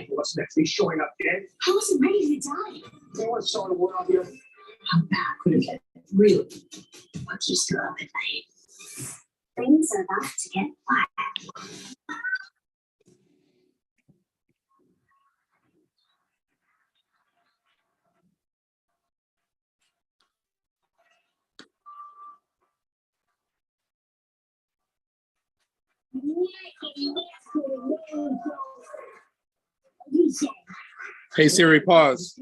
What's next? He's showing up dead. I wasn't ready to die. They want to start a war out here. How bad could it get? Really? What's you still up at night? Things are about to get quiet. Hey Siri, pause.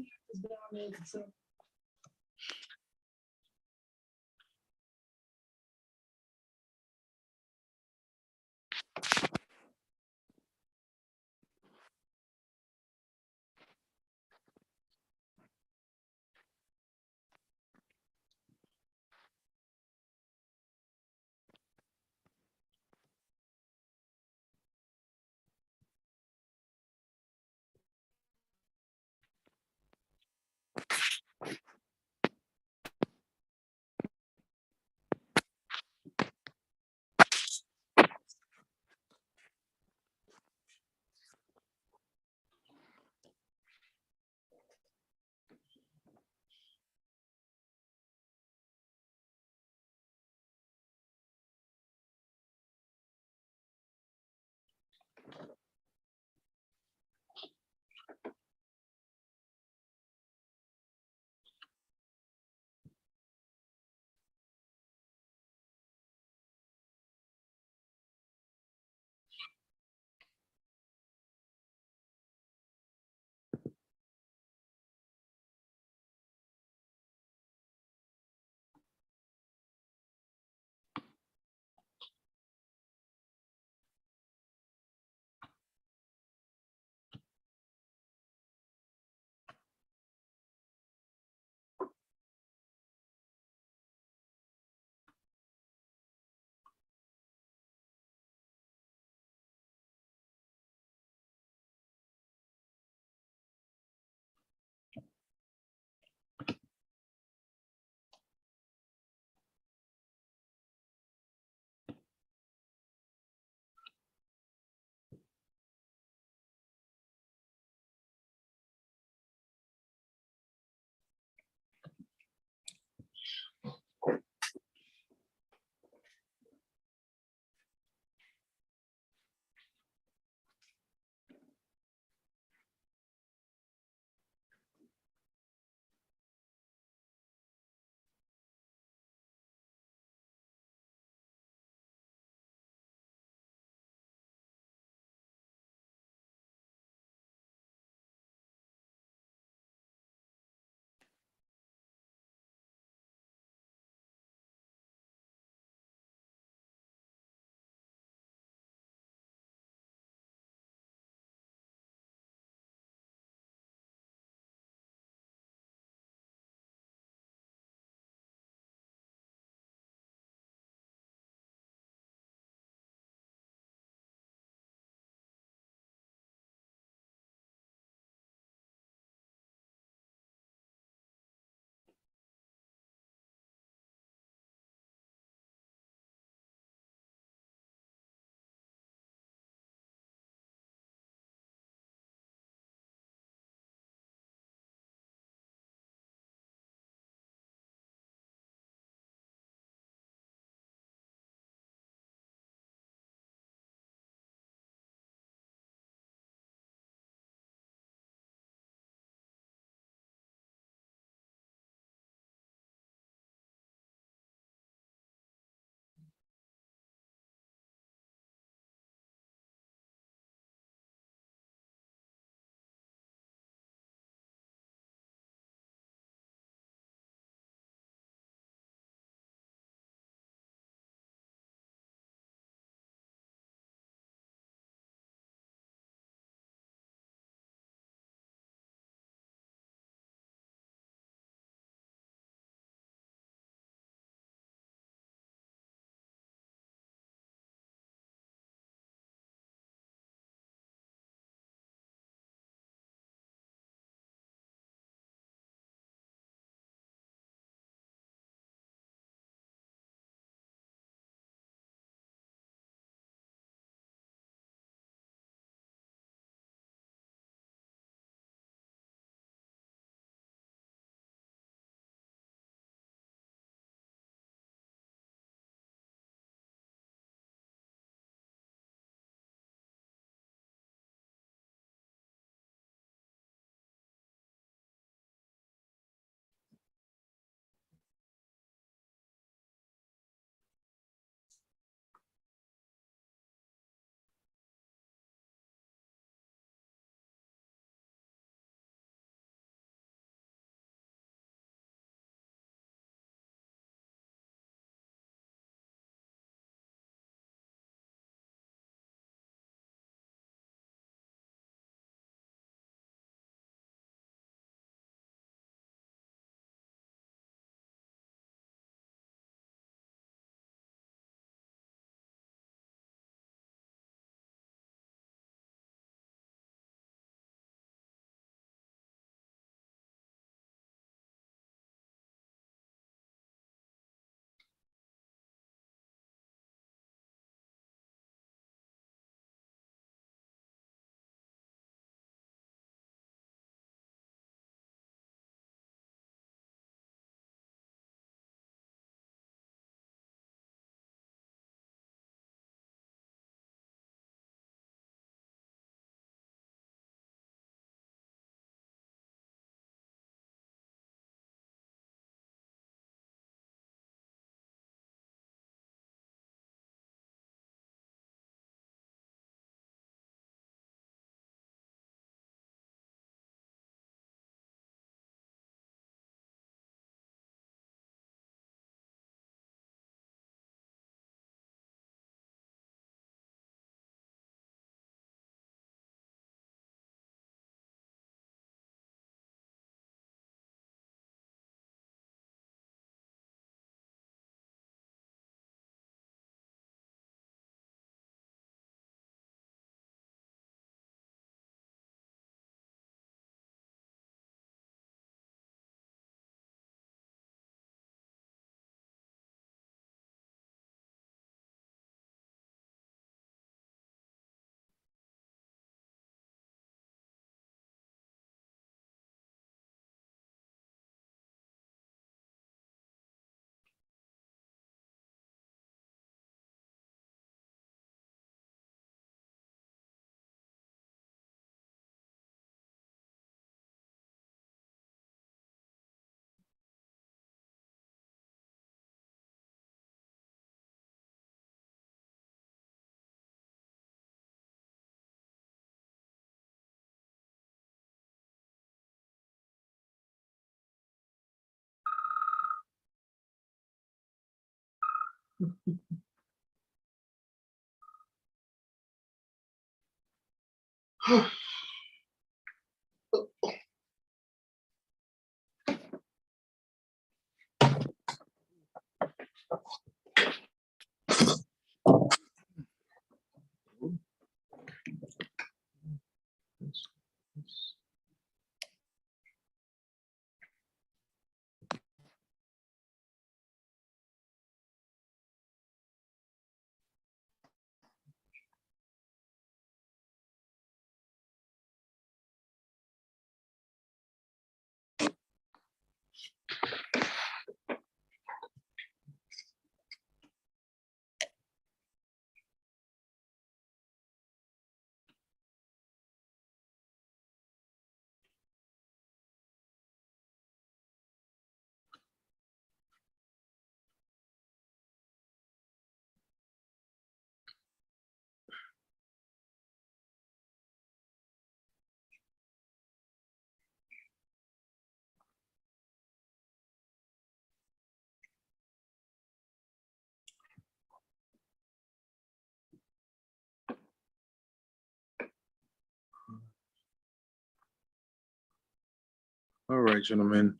All right, gentlemen,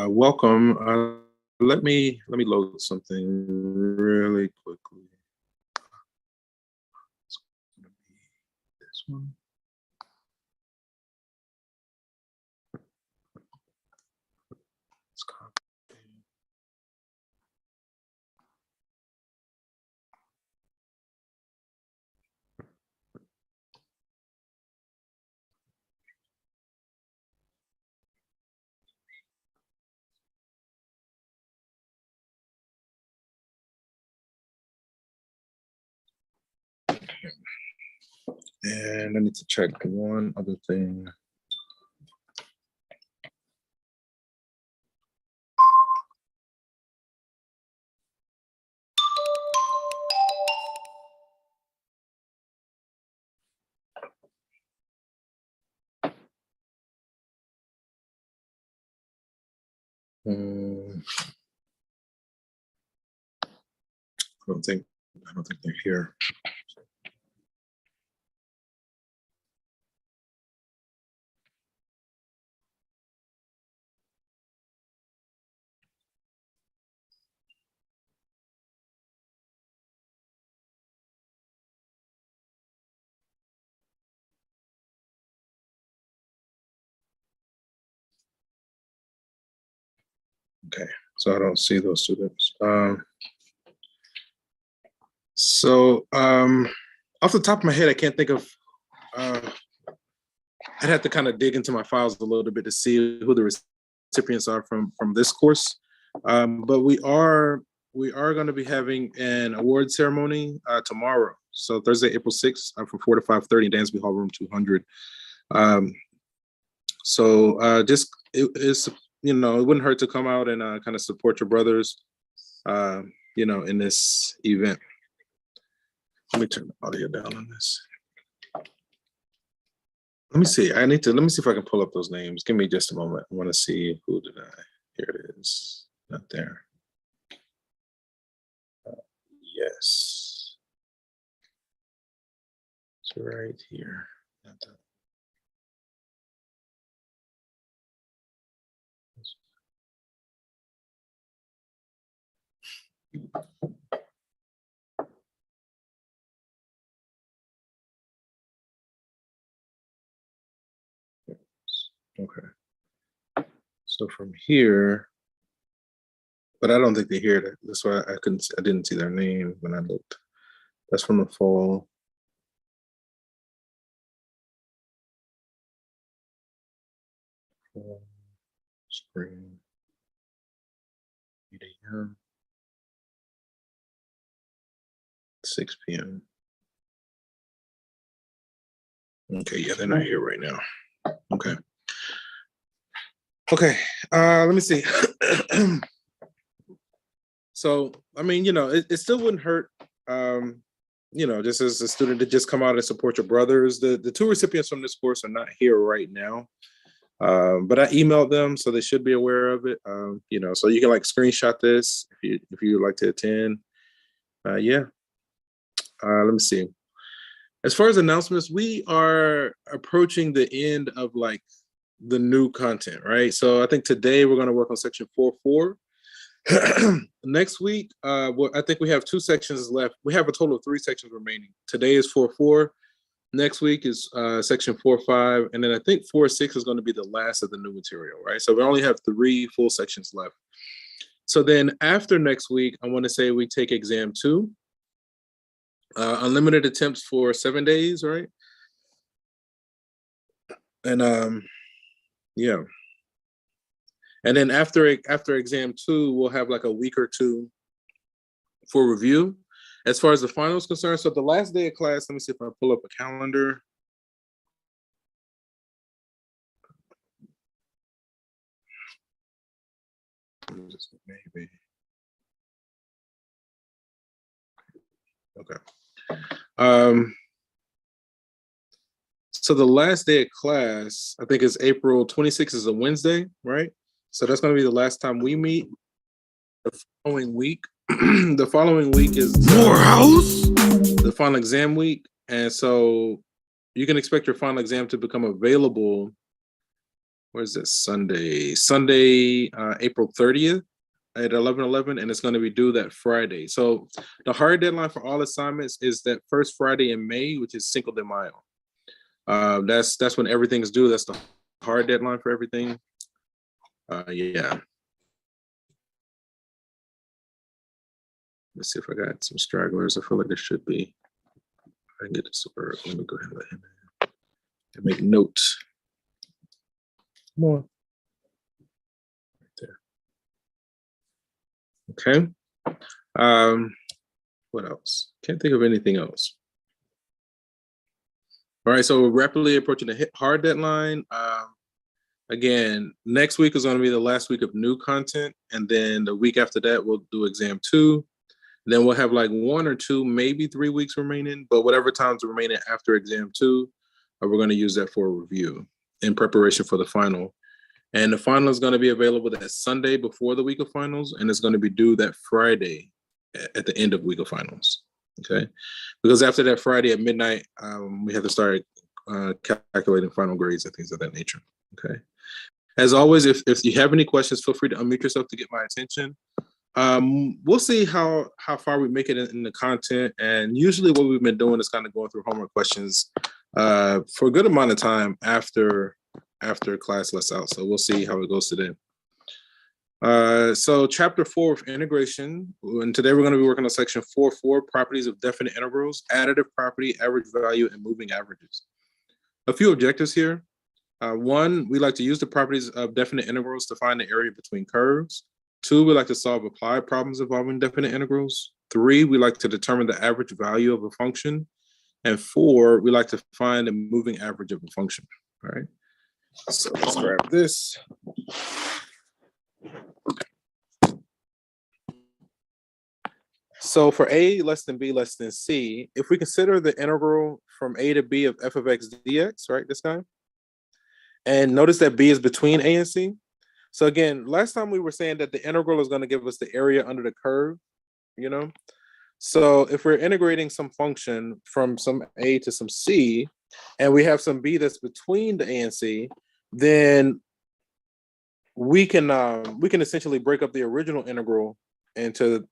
welcome. Let me load something really quickly. It's gonna be this one. Let's copy. And I need to check one other thing. I don't think they're here. Okay, so I don't see those students. Off the top of my head, I can't think of. I'd have to kind of dig into my files a little bit to see who the recipients are from this course. But we are going to be having an award ceremony tomorrow. So Thursday, April 6th, from 4 to 5:30 in Dansby Hall, room 200. Just it's it wouldn't hurt to come out and kind of support your brothers, in this event. Let me turn the audio down on this. Let me see. Let me see if I can pull up those names. Give me just a moment. I want to see who did I. Here it is. Not there. Yes. It's right here. Not that. Okay. So from here, but I don't think they hear that. That's why I didn't see their name when I looked. That's from the fall. Spring. 8 a.m. 6 p.m. Okay, yeah, they're not here right now. Okay. Okay, let me see. So, I mean, it still wouldn't hurt, just as a student to just come out and support your brothers. The two recipients from this course are not here right now, but I emailed them, so they should be aware of it. So you can like screenshot this if you would like to attend. Yeah. Let me see. As far as announcements, we are approaching the end of like the new content, right? So I think today we're going to work on section 4.4. Next week, I think we have 2 sections left. We have a total of 3 sections remaining. Today is 4.4. Next week is section 4.5, and then I think 4.6 is going to be the last of the new material, right? So we only have 3 full sections left. So then after next week, I want to say we take exam 2. Unlimited attempts for 7 days, right? And yeah. And then after exam 2, we'll have like a week or 2 for review. As far as the final is concerned, so the last day of class, let me see if I pull up a calendar. Maybe. Okay. So the last day of class, I think is April 26th is a Wednesday, right? So that's going to be the last time we meet. The following week, the following week is the final exam week. And so you can expect your final exam to become available. Where's this? Sunday, April 30th at 11:11, and it's going to be due that Friday. So the hard deadline for all assignments is that first Friday in May, which is Cinco de Mayo. That's when everything is due. That's the hard deadline for everything. Yeah. Let's see if I got some stragglers. I feel like there should be. I can get this to work. Let me go ahead and make notes. Come on. Right there. Okay. What else? Can't think of anything else. All right, so we're rapidly approaching the hard deadline. Again, next week is going to be the last week of new content, and then the week after that, we'll do exam 2. Then we'll have like 1 or 2, maybe 3 weeks remaining, but whatever time's remaining after exam 2, we're going to use that for a review in preparation for the final. And the final is going to be available that Sunday before the week of finals, and it's going to be due that Friday at the end of week of finals. Okay, because after that Friday at midnight, we have to start calculating final grades and things of that nature. Okay. As always, if you have any questions, feel free to unmute yourself to get my attention. We'll see how far we make it in the content. And usually what we've been doing is kind of going through homework questions for a good amount of time after class lets out. So we'll see how it goes today. So chapter 4 of integration, and today we're going to be working on section 4.4, properties of definite integrals, additive property, average value, and moving averages. A few objectives here. 1, we like to use the properties of definite integrals to find the area between curves. 2, we like to solve applied problems involving definite integrals. 3, we like to determine the average value of a function. And 4, we like to find the moving average of a function. All right. So let's grab this. So for a less than b less than c, if we consider the integral from a to b of f of x dx, right, this guy, and notice that b is between a and c. So again, last time we were saying that the integral is going to give us the area under the curve, you know? So if we're integrating some function from some a to some c, and we have some b that's between the a and c, then we can essentially break up the original integral into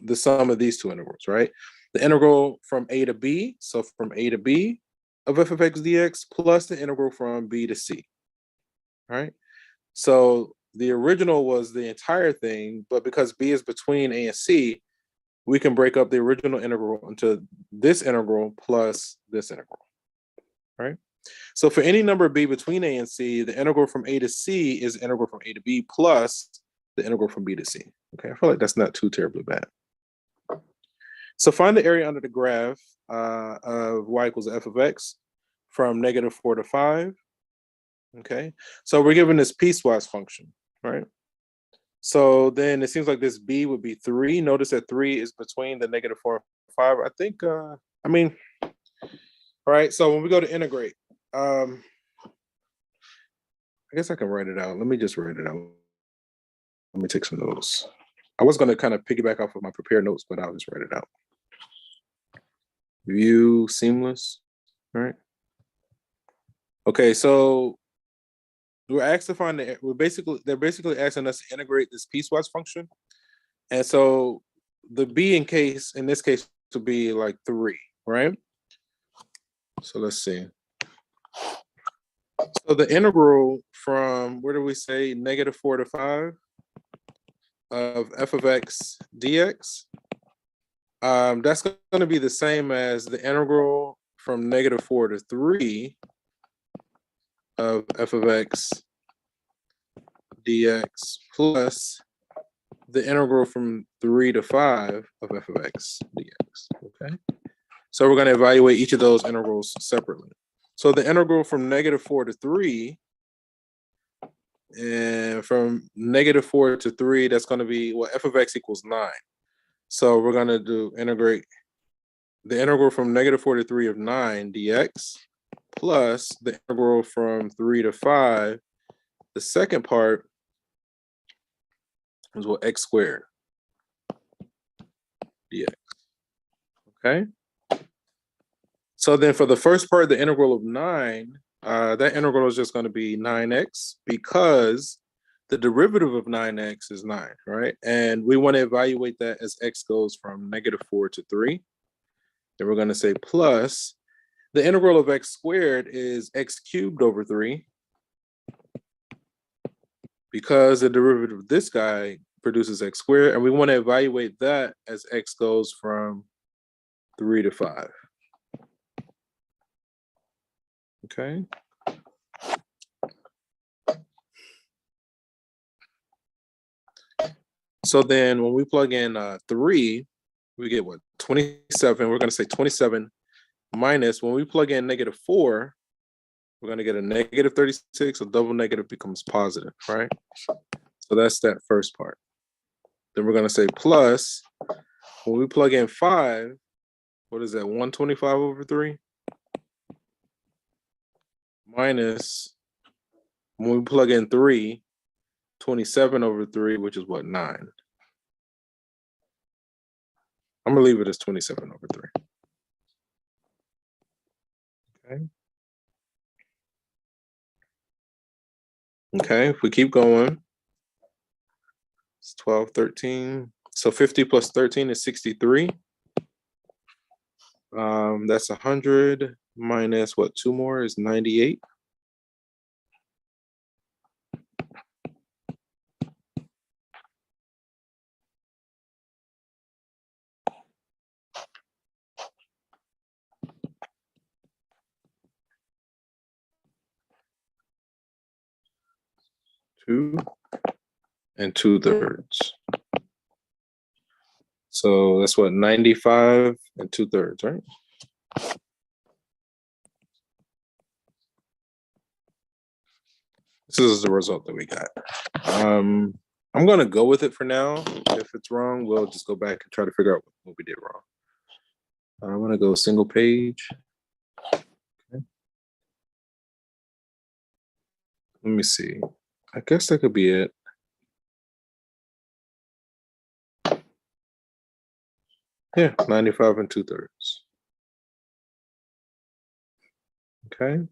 the sum of these 2 integrals, right? The integral from a to b, so from a to b of f of x dx, plus the integral from b to c, right? So the original was the entire thing, but because b is between a and c, we can break up the original integral into this integral plus this integral, right? So for any number b between a and c, the integral from a to c is integral from a to b plus the integral from b to c. Okay, I feel like that's not too terribly bad. So find the area under the graph of y equals f of x from -4 to 5. Okay, so we're given this piecewise function, right? So then it seems like this b would be 3. Notice that 3 is between the -4 and 5. I think, all right, so when we go to integrate, I guess I can write it out. Let me just write it out. Let me take some notes. I was going to kind of piggyback off of my prepared notes, but I'll just write it out. view seamless, all right? Okay, so we're asked to find they're basically asking us to integrate this piecewise function. And so the B in this case would be like 3, right? So let's see. So the integral from, where do we say, -4 to 5 of f of x dx, that's going to be the same as the integral from -4 to 3 of f of x dx plus the integral from 3 to 5 of f of x dx, okay? So we're going to evaluate each of those integrals separately. So the integral from -4 to 3, and from -4 to 3, that's going to be, well, f of x equals 9. So we're going to integrate the integral from -4 to 3 of 9 dx plus the integral from 3 to 5. The second part is what, x squared dx, okay? So then for the first part, the integral of 9, that integral is just going to be 9x because the derivative of 9x is 9, right? And we want to evaluate that as x goes from -4 to 3. Then we're going to say plus the integral of x squared is x cubed over 3 because the derivative of this guy produces x squared, and we want to evaluate that as x goes from 3 to 5. Okay. So then when we plug in 3, we get what, 27. We're going to say 27 minus, when we plug in -4, we're going to get a -36. So double negative becomes positive, right? So that's that first part. Then we're going to say plus, when we plug in 5, what is that, 125 over 3? Minus, when we plug in 3, 27 over 3, which is what, 9. I'm gonna leave it as 27 over 3. Okay. Okay, if we keep going, it's 12, 13. So 50 plus 13 is 63. That's 100 minus what, 2 more is 98. Two and 2/3. So that's what, 95 and 2/3, right? This is the result that we got. I'm gonna go with it for now. If it's wrong, we'll just go back and try to figure out what we did wrong. I'm gonna go single page. Okay. Let me see. I guess that could be it. Yeah, 95 and 2/3. Okay.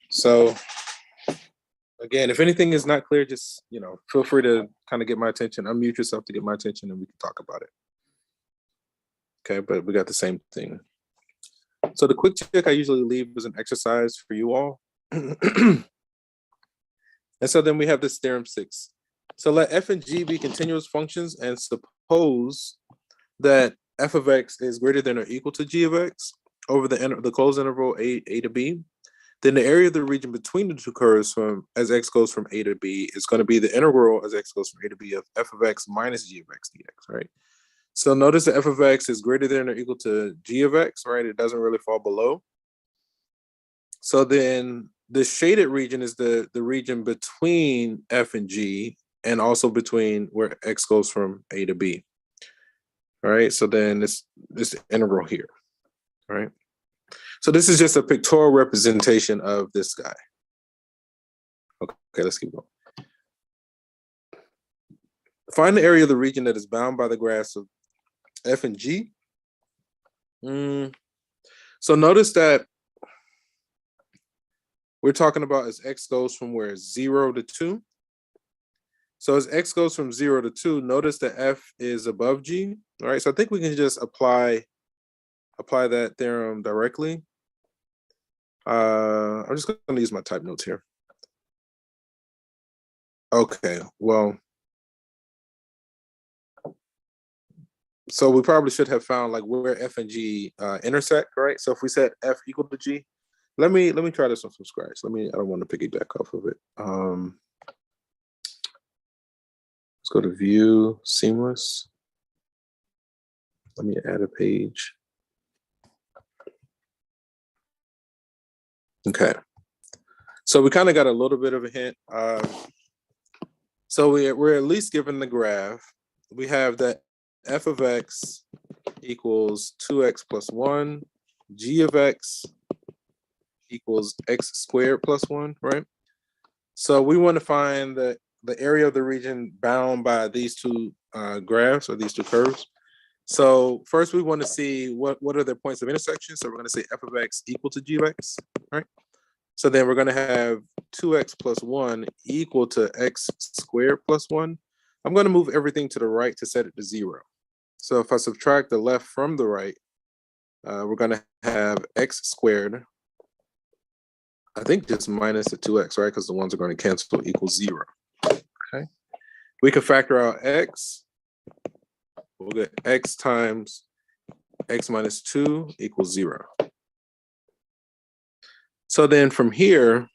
So again, if anything is not clear, just, feel free to kind of get my attention. Unmute yourself to get my attention and we can talk about it. Okay, but we got the same thing. So the quick check I usually leave as an exercise for you all. And so then we have this theorem 6. So let f and g be continuous functions and suppose that f of x is greater than or equal to g of x over the closed interval a to b. Then the area of the region between the two curves from as x goes from a to b is going to be the integral as x goes from a to b of f of x minus g of x dx, right? So notice that f of x is greater than or equal to g of x, right? It doesn't really fall below. So then the shaded region is the region between f and g, and also between where x goes from a to b. All right, so then this integral here, right? So this is just a pictorial representation of this guy. Okay, let's keep going. Find the area of the region that is bound by the graphs of f and g So notice that we're talking about as x goes from where 0 to 2. So as x goes from 0 to 2, notice that f is above g. All right, so I think we can just apply that theorem directly. I'm just going to use my type notes here. Okay, well, so we probably should have found like where f and g intersect, right? So if we set f equal to g, let me try this one from scratch. I don't want to piggyback off of it. Let's go to view, seamless. Let me add a page. Okay. So we kind of got a little bit of a hint. So we're at least given the graph. We have that f of x equals 2x plus 1, g of x equals x squared plus 1, right? So we want to find the area of the region bound by these two graphs or these two curves. So first we want to see what are their points of intersection. So we're going to say f of x equal to g of x, right? So then we're going to have 2x plus 1 equal to x squared plus 1. I'm going to move everything to the right to set it to 0. So if I subtract the left from the right, we're going to have x squared, I think just minus the 2x, right? Because the ones are going to cancel equals 0. Okay. We can factor out x. We'll get x times x minus 2 equals 0. So then from here,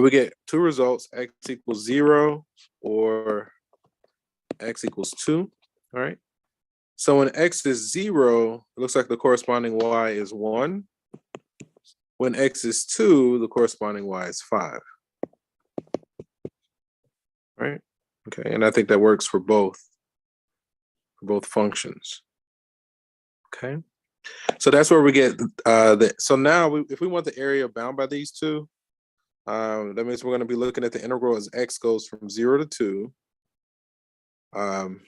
we get two results, x equals 0 or x equals 2, all right? So when x is 0, it looks like the corresponding y is 1. When x is 2, the corresponding y is 5. Right? Okay, and I think that works for both functions. Okay, so that's where we get so now if we want the area bound by these two, that means we're going to be looking at the integral as x goes from 0 to 2.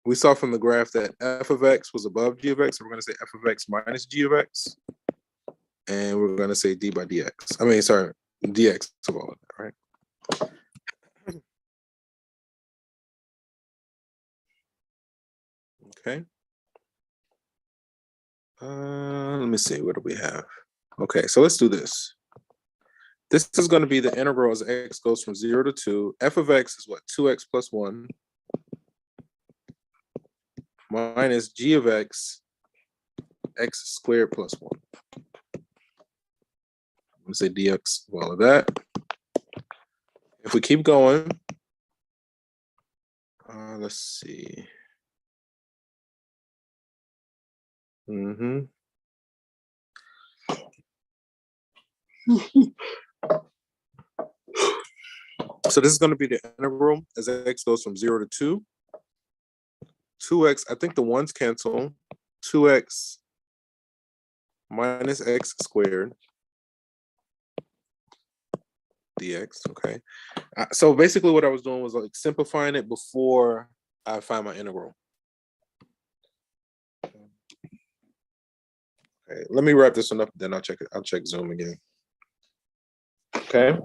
We saw from the graph that f of x was above g of x, so we're going to say f of x minus g of x. And we're going to say d by dx. I mean, sorry, dx of all of that, right? Okay. Let me see, what do we have? Okay, so let's do this. This is going to be the integral as x goes from 0 to 2. F of x is what? 2x plus 1 minus g of x, x squared plus 1. I'm going to say dx of all of that. If we keep going, let's see. So this is going to be the integral as x goes from 0 to 2. 2x, I think the ones cancel. 2x minus x squared dx, okay? So basically what I was doing was like simplifying it before I find my integral. Okay, let me wrap this one up, then I'll check Zoom again. Okay.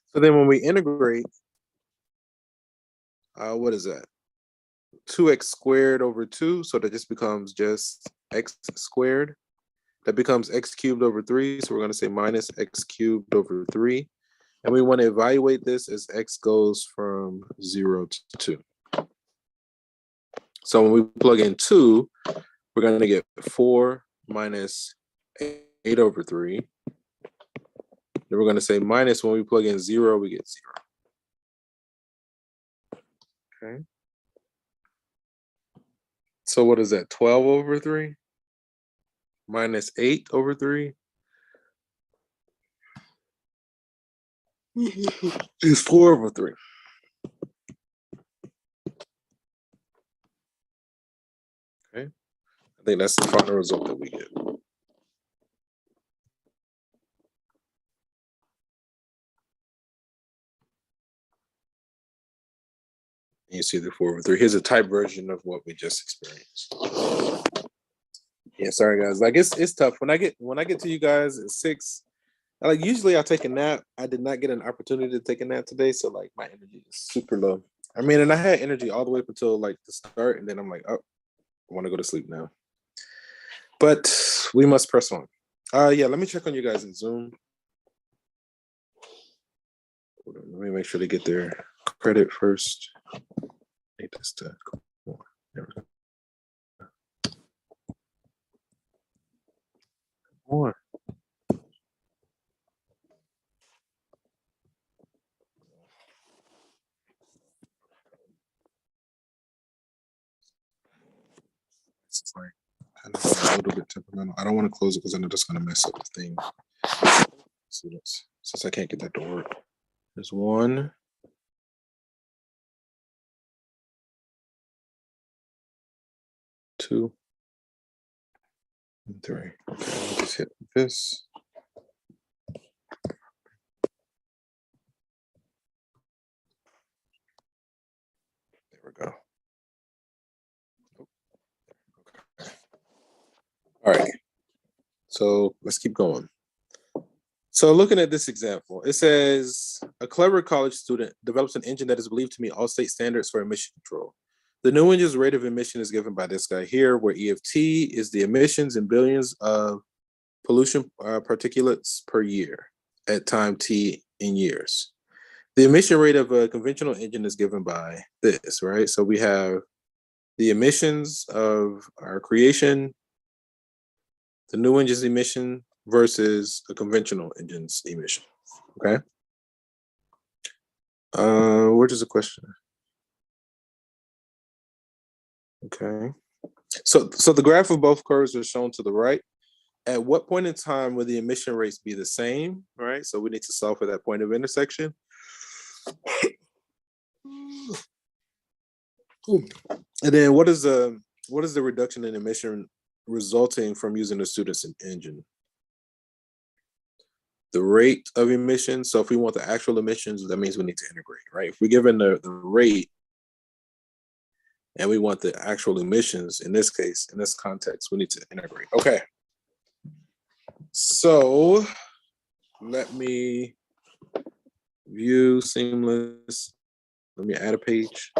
So then when we integrate, what is that? 2x squared over 2, so that just becomes just x squared. That becomes x cubed over 3, so we're going to say minus x cubed over 3. And we want to evaluate this as x goes from 0 to 2. So when we plug in 2, we're going to get 4 minus 8 over 3. Then we're going to say minus, when we plug in 0, we get 0. Okay. So what is that, 12 over 3? Minus 8 over 3? Is 4 over 3. Okay. I think that's the final result that we get. You see the 4/3. Here's a type version of what we just experienced. Yeah, sorry guys. Like it's tough. When I get to you guys at 6, like usually I'll take a nap. I did not get an opportunity to take a nap today, so like my energy is super low. I mean, and I had energy all the way up until like the start, and then I'm like, oh, I want to go to sleep now. But we must press on. Yeah, let me check on you guys in Zoom. Hold on, let me make sure they get their credit first. I need this to go on. There we go. More. It's like kind of a little bit temperamental. I don't want to close it because I know that's going to mess up the thing. Students, since I can't get that to work. There's 1. 2. and 3. Okay, I'll just hit this. There we go. Okay. All right. So let's keep going. So looking at this example, it says a clever college student develops an engine that is believed to meet all state standards for emission control. The new engine's rate of emission is given by this guy here, where EFT is the emissions in billions of pollution particulates per year at time t in years. The emission rate of a conventional engine is given by this, right? So we have the emissions of our creation, the new engine's emission versus a conventional engine's emission, okay? Where does the question? Okay. So the graph of both curves are shown to the right. At what point in time will the emission rates be the same, right? So we need to solve for that point of intersection. And then what is the reduction in emission resulting from using the student's engine? The rate of emissions. So if we want the actual emissions, that means we need to integrate, right? If we're given the rate and we want the actual emissions, in this case, in this context, we need to integrate. Okay. So let me view seamless. Let me add a page.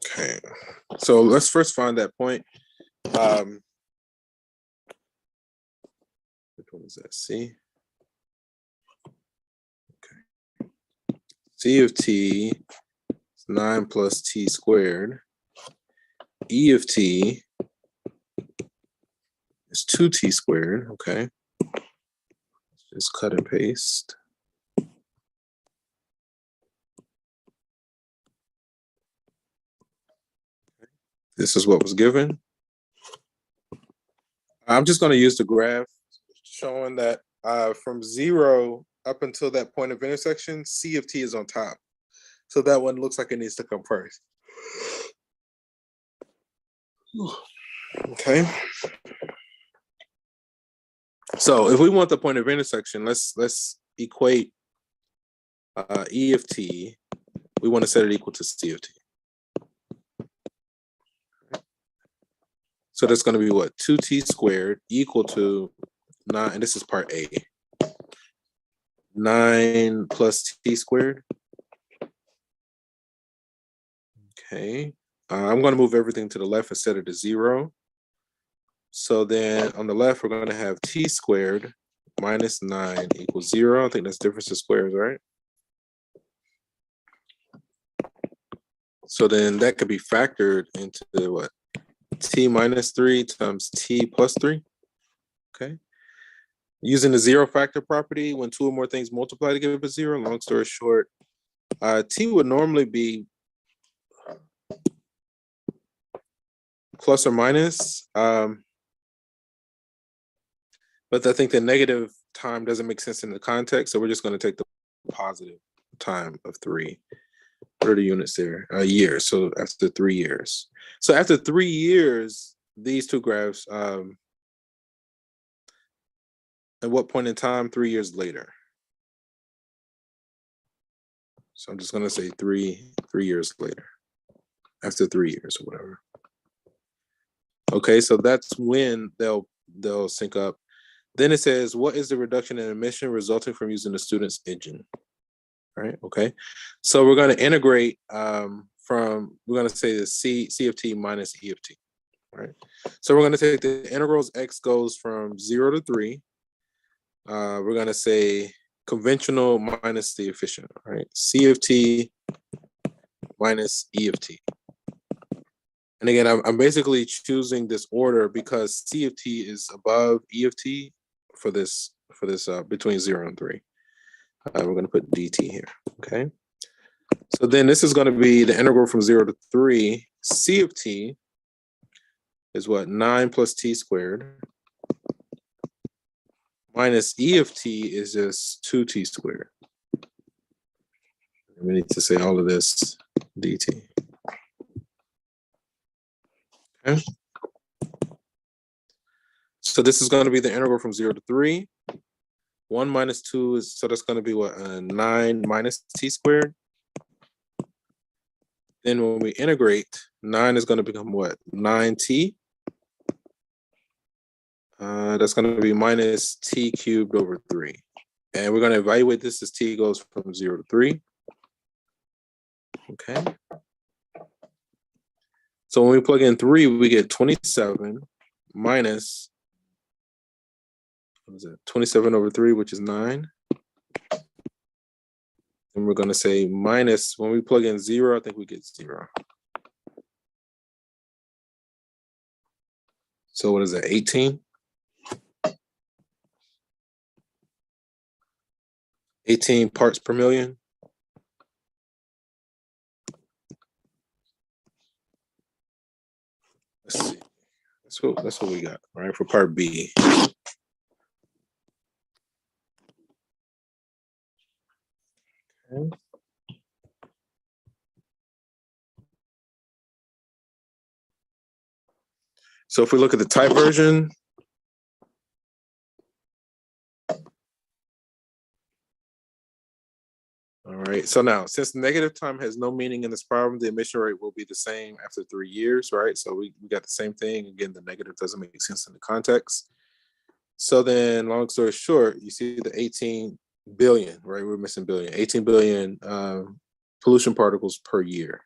Okay, so let's first find that point. Which one is that? C? Okay. C of t is 9 plus t squared. E of t is 2t squared, okay? Just cut and paste. This is what was given. I'm just going to use the graph showing that from 0 up until that point of intersection, C of t is on top. So that one looks like it needs to come first. Okay. So if we want the point of intersection, let's equate E of t. We want to set it equal to C of t. So that's going to be what? 2t squared equal to 9, and this is part A. 9 plus t squared. Okay. I'm going to move everything to the left and set it to 0. So then on the left, we're going to have t squared minus 9 equals 0. I think that's difference of squares, right? So then that could be factored into what? T minus 3 times t plus 3. Okay. Using the 0 factor property, when 2 or more things multiply to give a 0, long story short, t would normally be plus or minus. But I think the negative time doesn't make sense in the context, so we're just going to take the positive time of 3. What are the units there? Years. So after 3 years. So after 3 years, these two graphs At what point in time? 3 years later. So I'm just gonna say 3 years later, after 3 years or whatever. Okay, so that's when they'll sync up. Then it says, what is the reduction in emission resulting from using the student's engine? All right, okay. So we're gonna integrate we're gonna say the CFT minus EFT, right? So we're gonna take the integrals x goes from 0 to 3. We're gonna say conventional minus the efficient, right? CFT minus EFT. And again, I'm basically choosing this order because CFT is above EFT for this between 0 and 3. We're going to put DT here, okay? So then this is going to be the integral from 0 to 3. CFT is what? 9 plus t squared. Minus EFT is just 2t squared. We need to say all of this DT. Okay. So this is going to be the integral from 0 to 3. 1 minus 2 is, so that's going to be what? 9 minus t squared. Then when we integrate, 9 is going to become what? 9t. That's going to be minus t cubed over 3. And we're going to evaluate this as t goes from 0 to 3. Okay. So when we plug in 3, we get 27 minus, what is it? 27 over 3, which is 9. And we're going to say minus, when we plug in 0, I think we get 0. So what is that, 18? 18 parts per million. Let's see. That's what we got, all right, for part B. Okay. So if we look at the type version, all right, so now, since negative time has no meaning in this problem, the emission rate will be the same after 3 years, right? So we got the same thing. Again, the negative doesn't make sense in the context. So then, long story short, you see the 18 billion, right? We're missing billion, 18 billion pollution particles per year.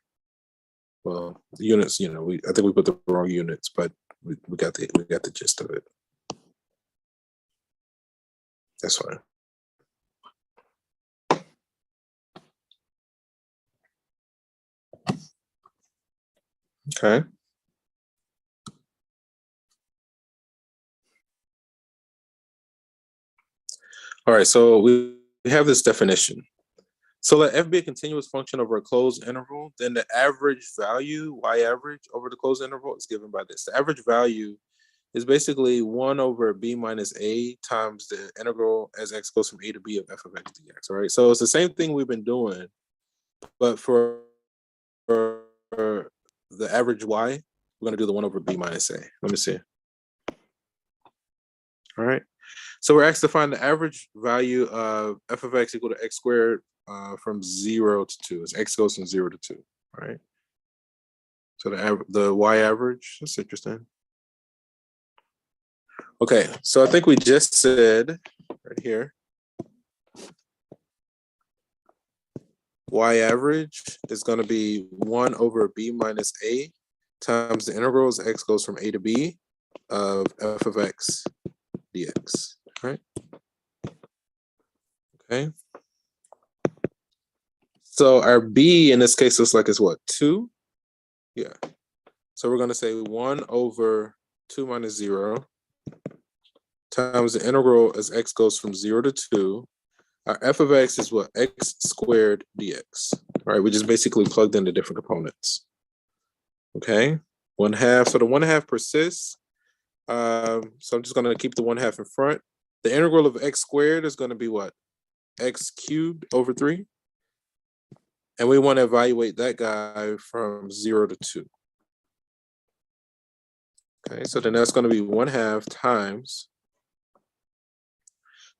Well, the units, I think we put the wrong units, but we got the gist of it. That's fine. Okay. All right, so we have this definition. So let f be a continuous function over a closed interval, then the average value, y average, over the closed interval is given by this. The average value is basically 1 over b minus a times the integral as x goes from a to b of f of x dx, all right? So it's the same thing we've been doing, but for the average y, we're going to do the 1 over b minus a. Let me see. All right. So we're asked to find the average value of f of x equal to x squared from 0 to 2, as x goes from 0 to 2, right? So the y average, that's interesting. Okay, so I think we just said right here, y average is going to be 1 over b minus a times the integral as x goes from a to b of f of x dx, right? Okay. So our b in this case looks like it's what, 2? Yeah. So we're going to say 1 over 2 minus 0 times the integral as x goes from 0 to 2. Our f of x is what? X squared dx. All right, we just basically plugged in the different components. Okay, 1/2. So the 1/2 persists. So I'm just going to keep the 1/2 in front. The integral of x squared is going to be what? X cubed over 3. And we want to evaluate that guy from 0 to 2. Okay, so then that's going to be 1/2 times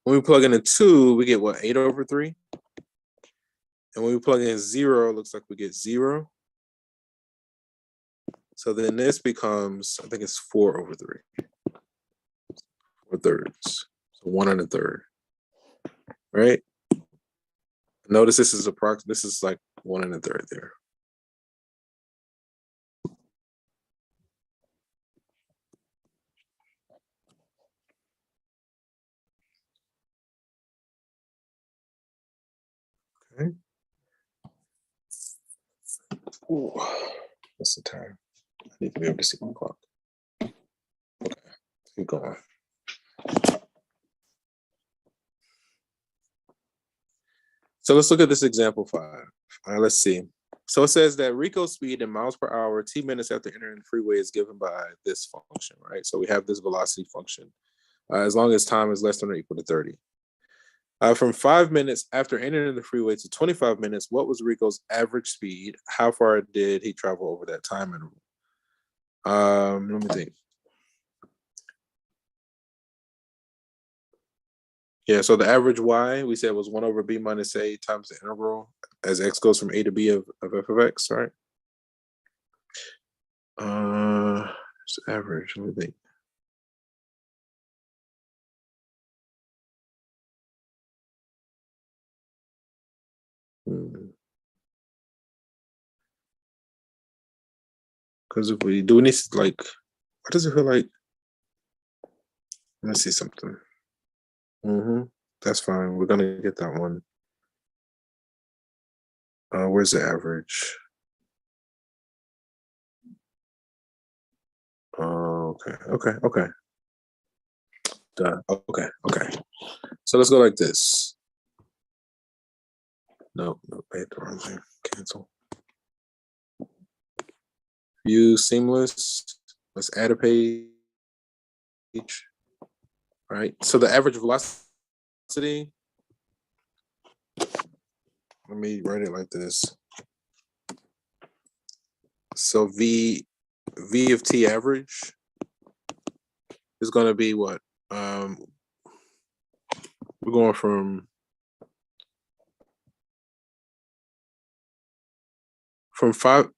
When we plug in a 2, we get what, 8/3? And when we plug in 0, it looks like we get 0. So then this becomes, I think it's 4/3. 4/3. So 1 1/3. Right? Notice this is this is like 1 1/3 there. Okay. Ooh, what's the time? I need to be able to see my clock. Okay, keep going. So let's look at this example 5. All right, let's see. So it says that Rico's speed in miles per hour, t minutes after entering the freeway is given by this function, right? So we have this velocity function, as long as time is less than or equal to 30. From 5 minutes after entering the freeway to 25 minutes, what was Rico's average speed? How far did he travel over that time interval? Let me think. Yeah, so the average y we said was 1/b minus a times the integral as x goes from a to b of f of x, right? It's the average. Let me think. Because if we do any like, what does it feel like? Let me see something. That's fine. We're gonna get that one. Where's the average? Okay. Duh. Okay. So let's go like this. No, I hit the wrong thing. Cancel. View seamless. Let's add a page. All right. So the average velocity. Let me write it like this. So V of t average is going to be what? We're going from 5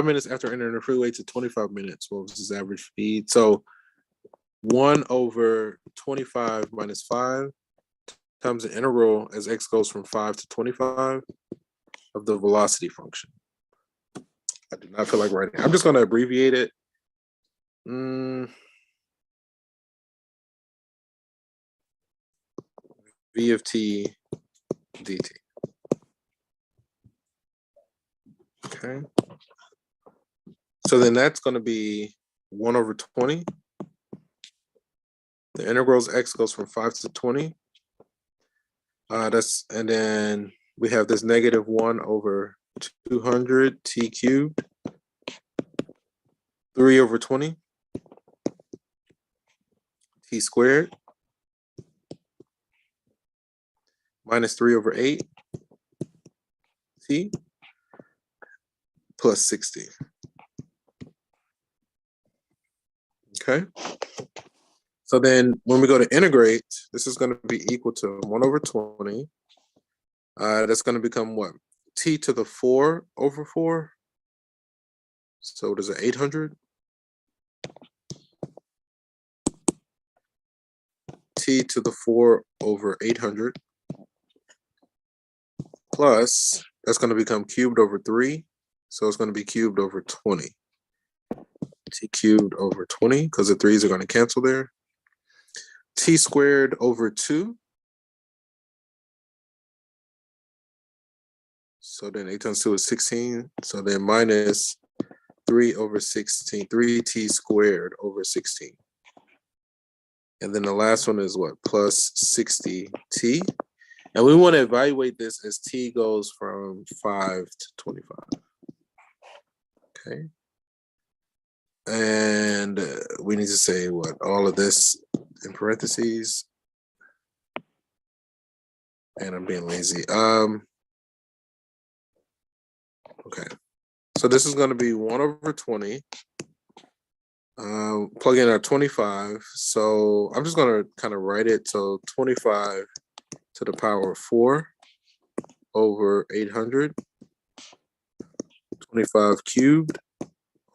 minutes after entering the freeway to 25 minutes. What was his average speed? So 1/25 minus 5 times the integral as x goes from 5 to 25 of the velocity function. I do not feel like writing. I'm just going to abbreviate it. V of t dt. Okay. So then that's going to be 1/20. The integrals x goes from 5 to 20. And then we have this negative 1/200 t cubed, 3/20 t squared minus 3/8 t plus 60. Okay. So then when we go to integrate, this is going to be equal to 1/20. That's going to become what? T to the 4/4. So what is it, 800? T to the 4/800 plus, that's going to become cubed over 3. So it's going to be cubed over 20. T cubed over 20, because the 3's are going to cancel there. T squared over 2. So then 8 times 2 is 16. So then minus 3/16, 3t squared over 16. And then the last one is what? Plus 60t. And we want to evaluate this as t goes from 5 to 25. Okay. And we need to say what? All of this in parentheses. And I'm being lazy. Okay. So this is going to be 1/20 plug in our 25. So I'm just gonna kind of write it. So 25 to the power of 4 over 800. 25 cubed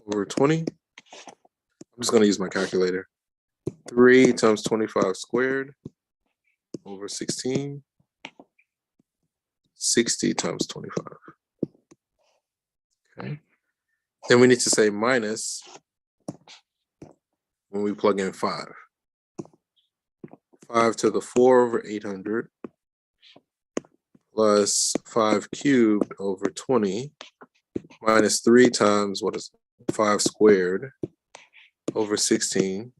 over 20. I'm just gonna use my calculator. 3 times 25 squared over 16. 60 times 25. Okay. Then we need to say minus when we plug in 5. 5 to the 4 over 800 plus 5 cubed over 20 minus 3 times, what is 5 squared over 16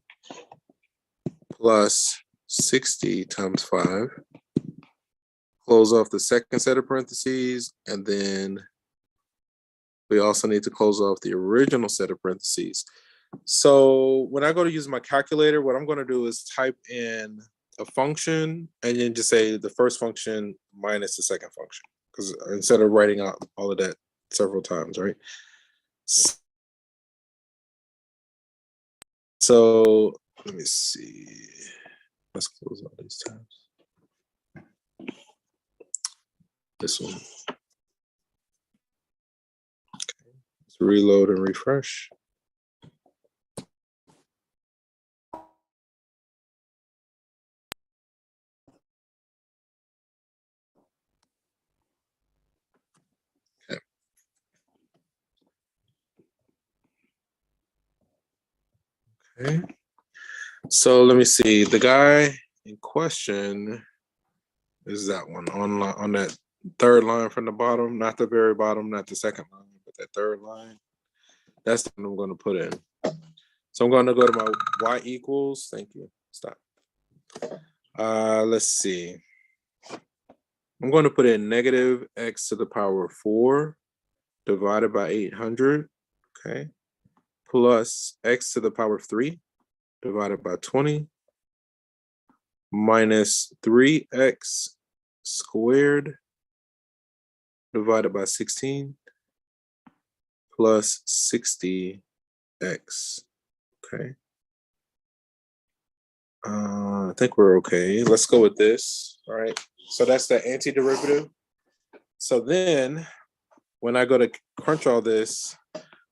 plus 60 times 5. Close off the second set of parentheses, and then we also need to close off the original set of parentheses. So when I go to use my calculator, what I'm going to do is type in a function and then just say the first function minus the second function, because instead of writing out all of that several times, right? So let me see. Let's close all these tabs. This one. Okay. Let's reload and refresh. Okay. So let me see. The guy in question is that one on that third line from the bottom, not the very bottom, not the second line, but that third line. That's the one I'm going to put in. So I'm going to go to my y equals. Thank you. Stop. Let's see. I'm going to put in negative x to the power of 4 divided by 800. Okay. Plus x to the power of 3 divided by 20 minus 3x squared divided by 16 plus 60x. Okay. I think we're okay. Let's go with this. All right. So that's the antiderivative. So then when I go to crunch all this,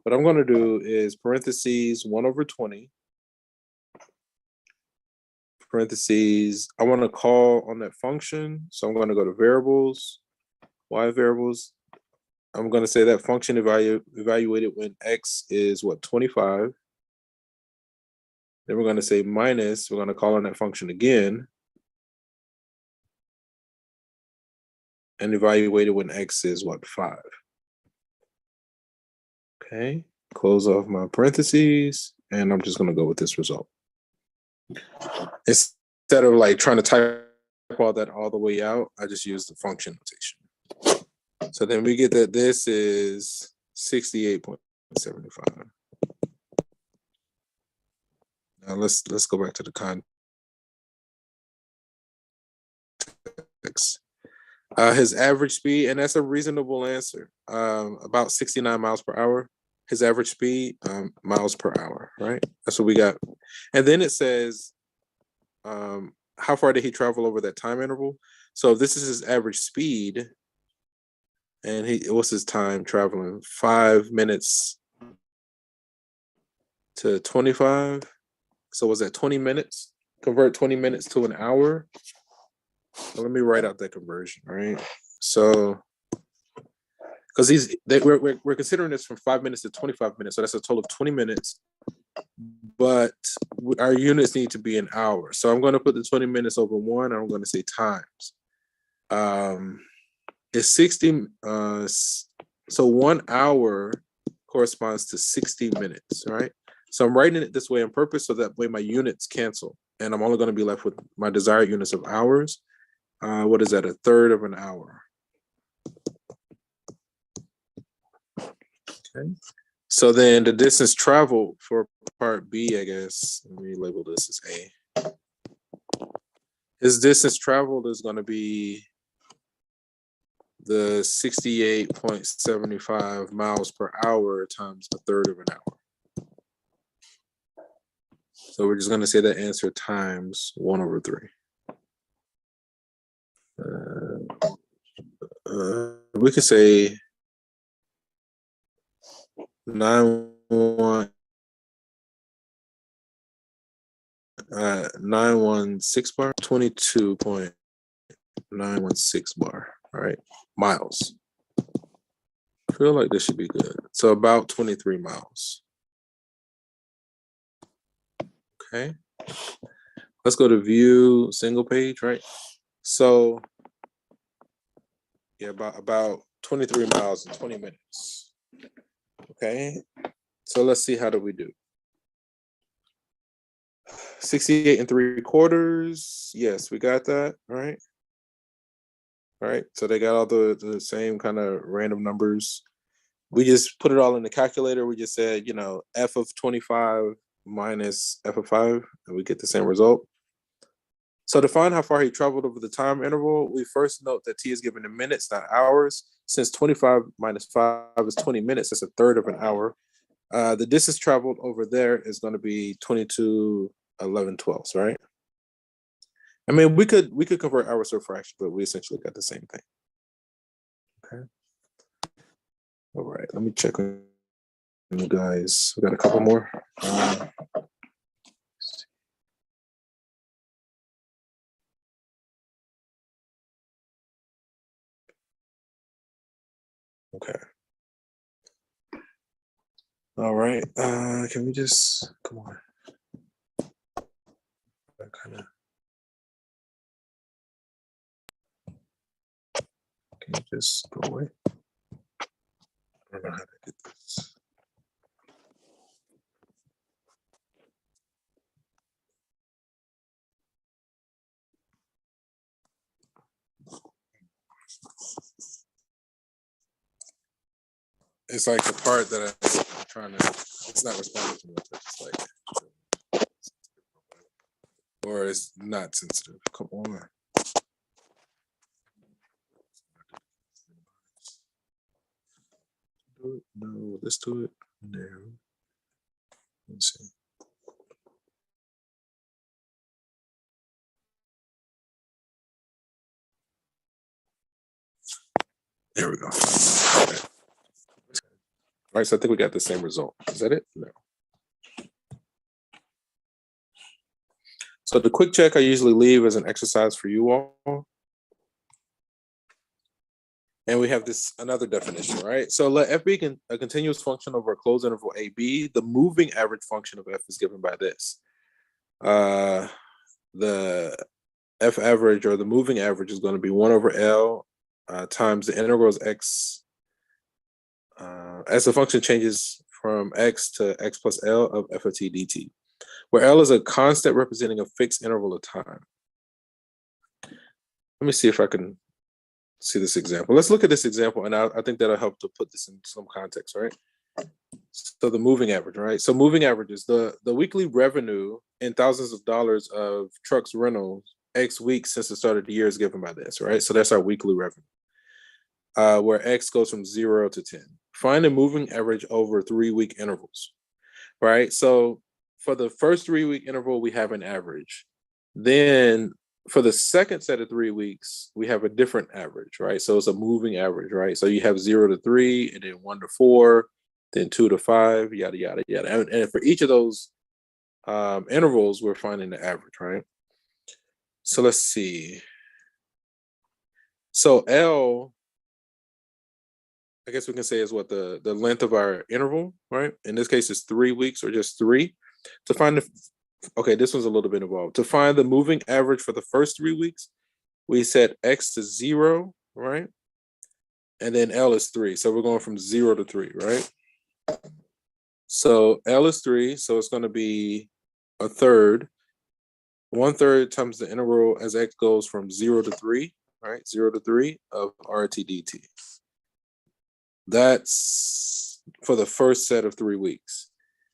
what I'm going to do is parentheses 1 over 20. Parentheses, I want to call on that function. So I'm going to go to variables, y variables. I'm going to say that function evaluated when x is what, 25. Then we're going to say minus, we're going to call on that function again. And evaluate it when x is what, 5. Okay, close off my parentheses, and I'm just going to go with this result. Instead of like trying to type all that all the way out, I just use the function notation. So then we get that this is 68.75. Now let's go back to the context. His average speed, and that's a reasonable answer, about 69 miles per hour. His average speed, miles per hour, right? That's what we got. And then it says, how far did he travel over that time interval? So if this is his average speed, and what's his time traveling? 5 minutes to 25. So was that 20 minutes? Convert 20 minutes to an hour. So let me write out that conversion, right? So, because we're considering this from 5 minutes to 25 minutes, so that's a total of 20 minutes. But our units need to be an hour, so I'm going to put the 20 minutes over 1. And I'm going to say times. It's 60. So 1 hour corresponds to 60 minutes, right? So I'm writing it this way on purpose so that way my units cancel, and I'm only going to be left with my desired units of hours. What is that? 1/3 of an hour. Okay. So then the distance traveled for part B, I guess, let me label this as A. His distance traveled is going to be the 68.75 miles per hour times 1/3 of an hour. So we're just going to say that answer times 1/3. We could say 916 bar, 22.916 bar. All right, miles. I feel like this should be good. So about 23 miles. Okay. Let's go to view single page, right? So yeah, about 23 miles in 20 minutes. Okay. So let's see, how do we do? 68 3/4. Yes, we got that, right? All right. So they got all the same kind of random numbers. We just put it all in the calculator. We just said, f of 25 minus f of 5, and we get the same result. So to find how far he traveled over the time interval, we first note that t is given in minutes, not hours. Since 25 minus 5 is 20 minutes, that's a third of an hour. The distance traveled over there is going to be 22/11/12, right? I mean, we could convert hours to a fraction, but we essentially got the same thing. Okay. All right, let me check on you guys. We got a couple more. Okay. All right. Can we just come on? That kind of. Can you just go away? I don't know how to get this. It's like the part that I'm trying to. It's not responding to me. It's like, or it's not sensitive. Come on. No, let's do it. No. Let's see. There we go. Okay. All right, so I think we got the same result. Is that it? No. So the quick check I usually leave as an exercise for you all. And we have this another definition, right? So let f be a continuous function over a closed interval AB. The moving average function of f is given by this. The f average, or the moving average, is going to be 1/L times the integral is x. As the function changes from x to x plus L of f of t dt, where L is a constant representing a fixed interval of time. Let me see if I can see this example. Let's look at this example, and I think that'll help to put this in some context, right? So the moving average, right? So moving averages, the weekly revenue in thousands of dollars of trucks rentals X weeks since the start of the year is given by this, right? So that's our weekly revenue, where X goes from 0 to 10. Find a moving average over 3-week intervals, right? So for the first 3-week interval, we have an average. Then for the second set of 3 weeks, we have a different average, right? So it's a moving average, right? So you have 0 to 3, and then 1 to 4, then 2 to 5, yada, yada, yada. And for each of those intervals, we're finding the average, right? So let's see. So L, I guess we can say, is what the length of our interval, right? In this case, it's 3 weeks, or just 3. To find the, okay, this one's a little bit involved. To find the moving average for the first 3 weeks, we set X to 0, right? And then L is 3. So we're going from 0 to 3, right? So L is 3, so it's going to be a third. 1/3 times the interval as X goes from 0 to 3, right? 0 to 3 of RT dt. That's for the first set of 3 weeks.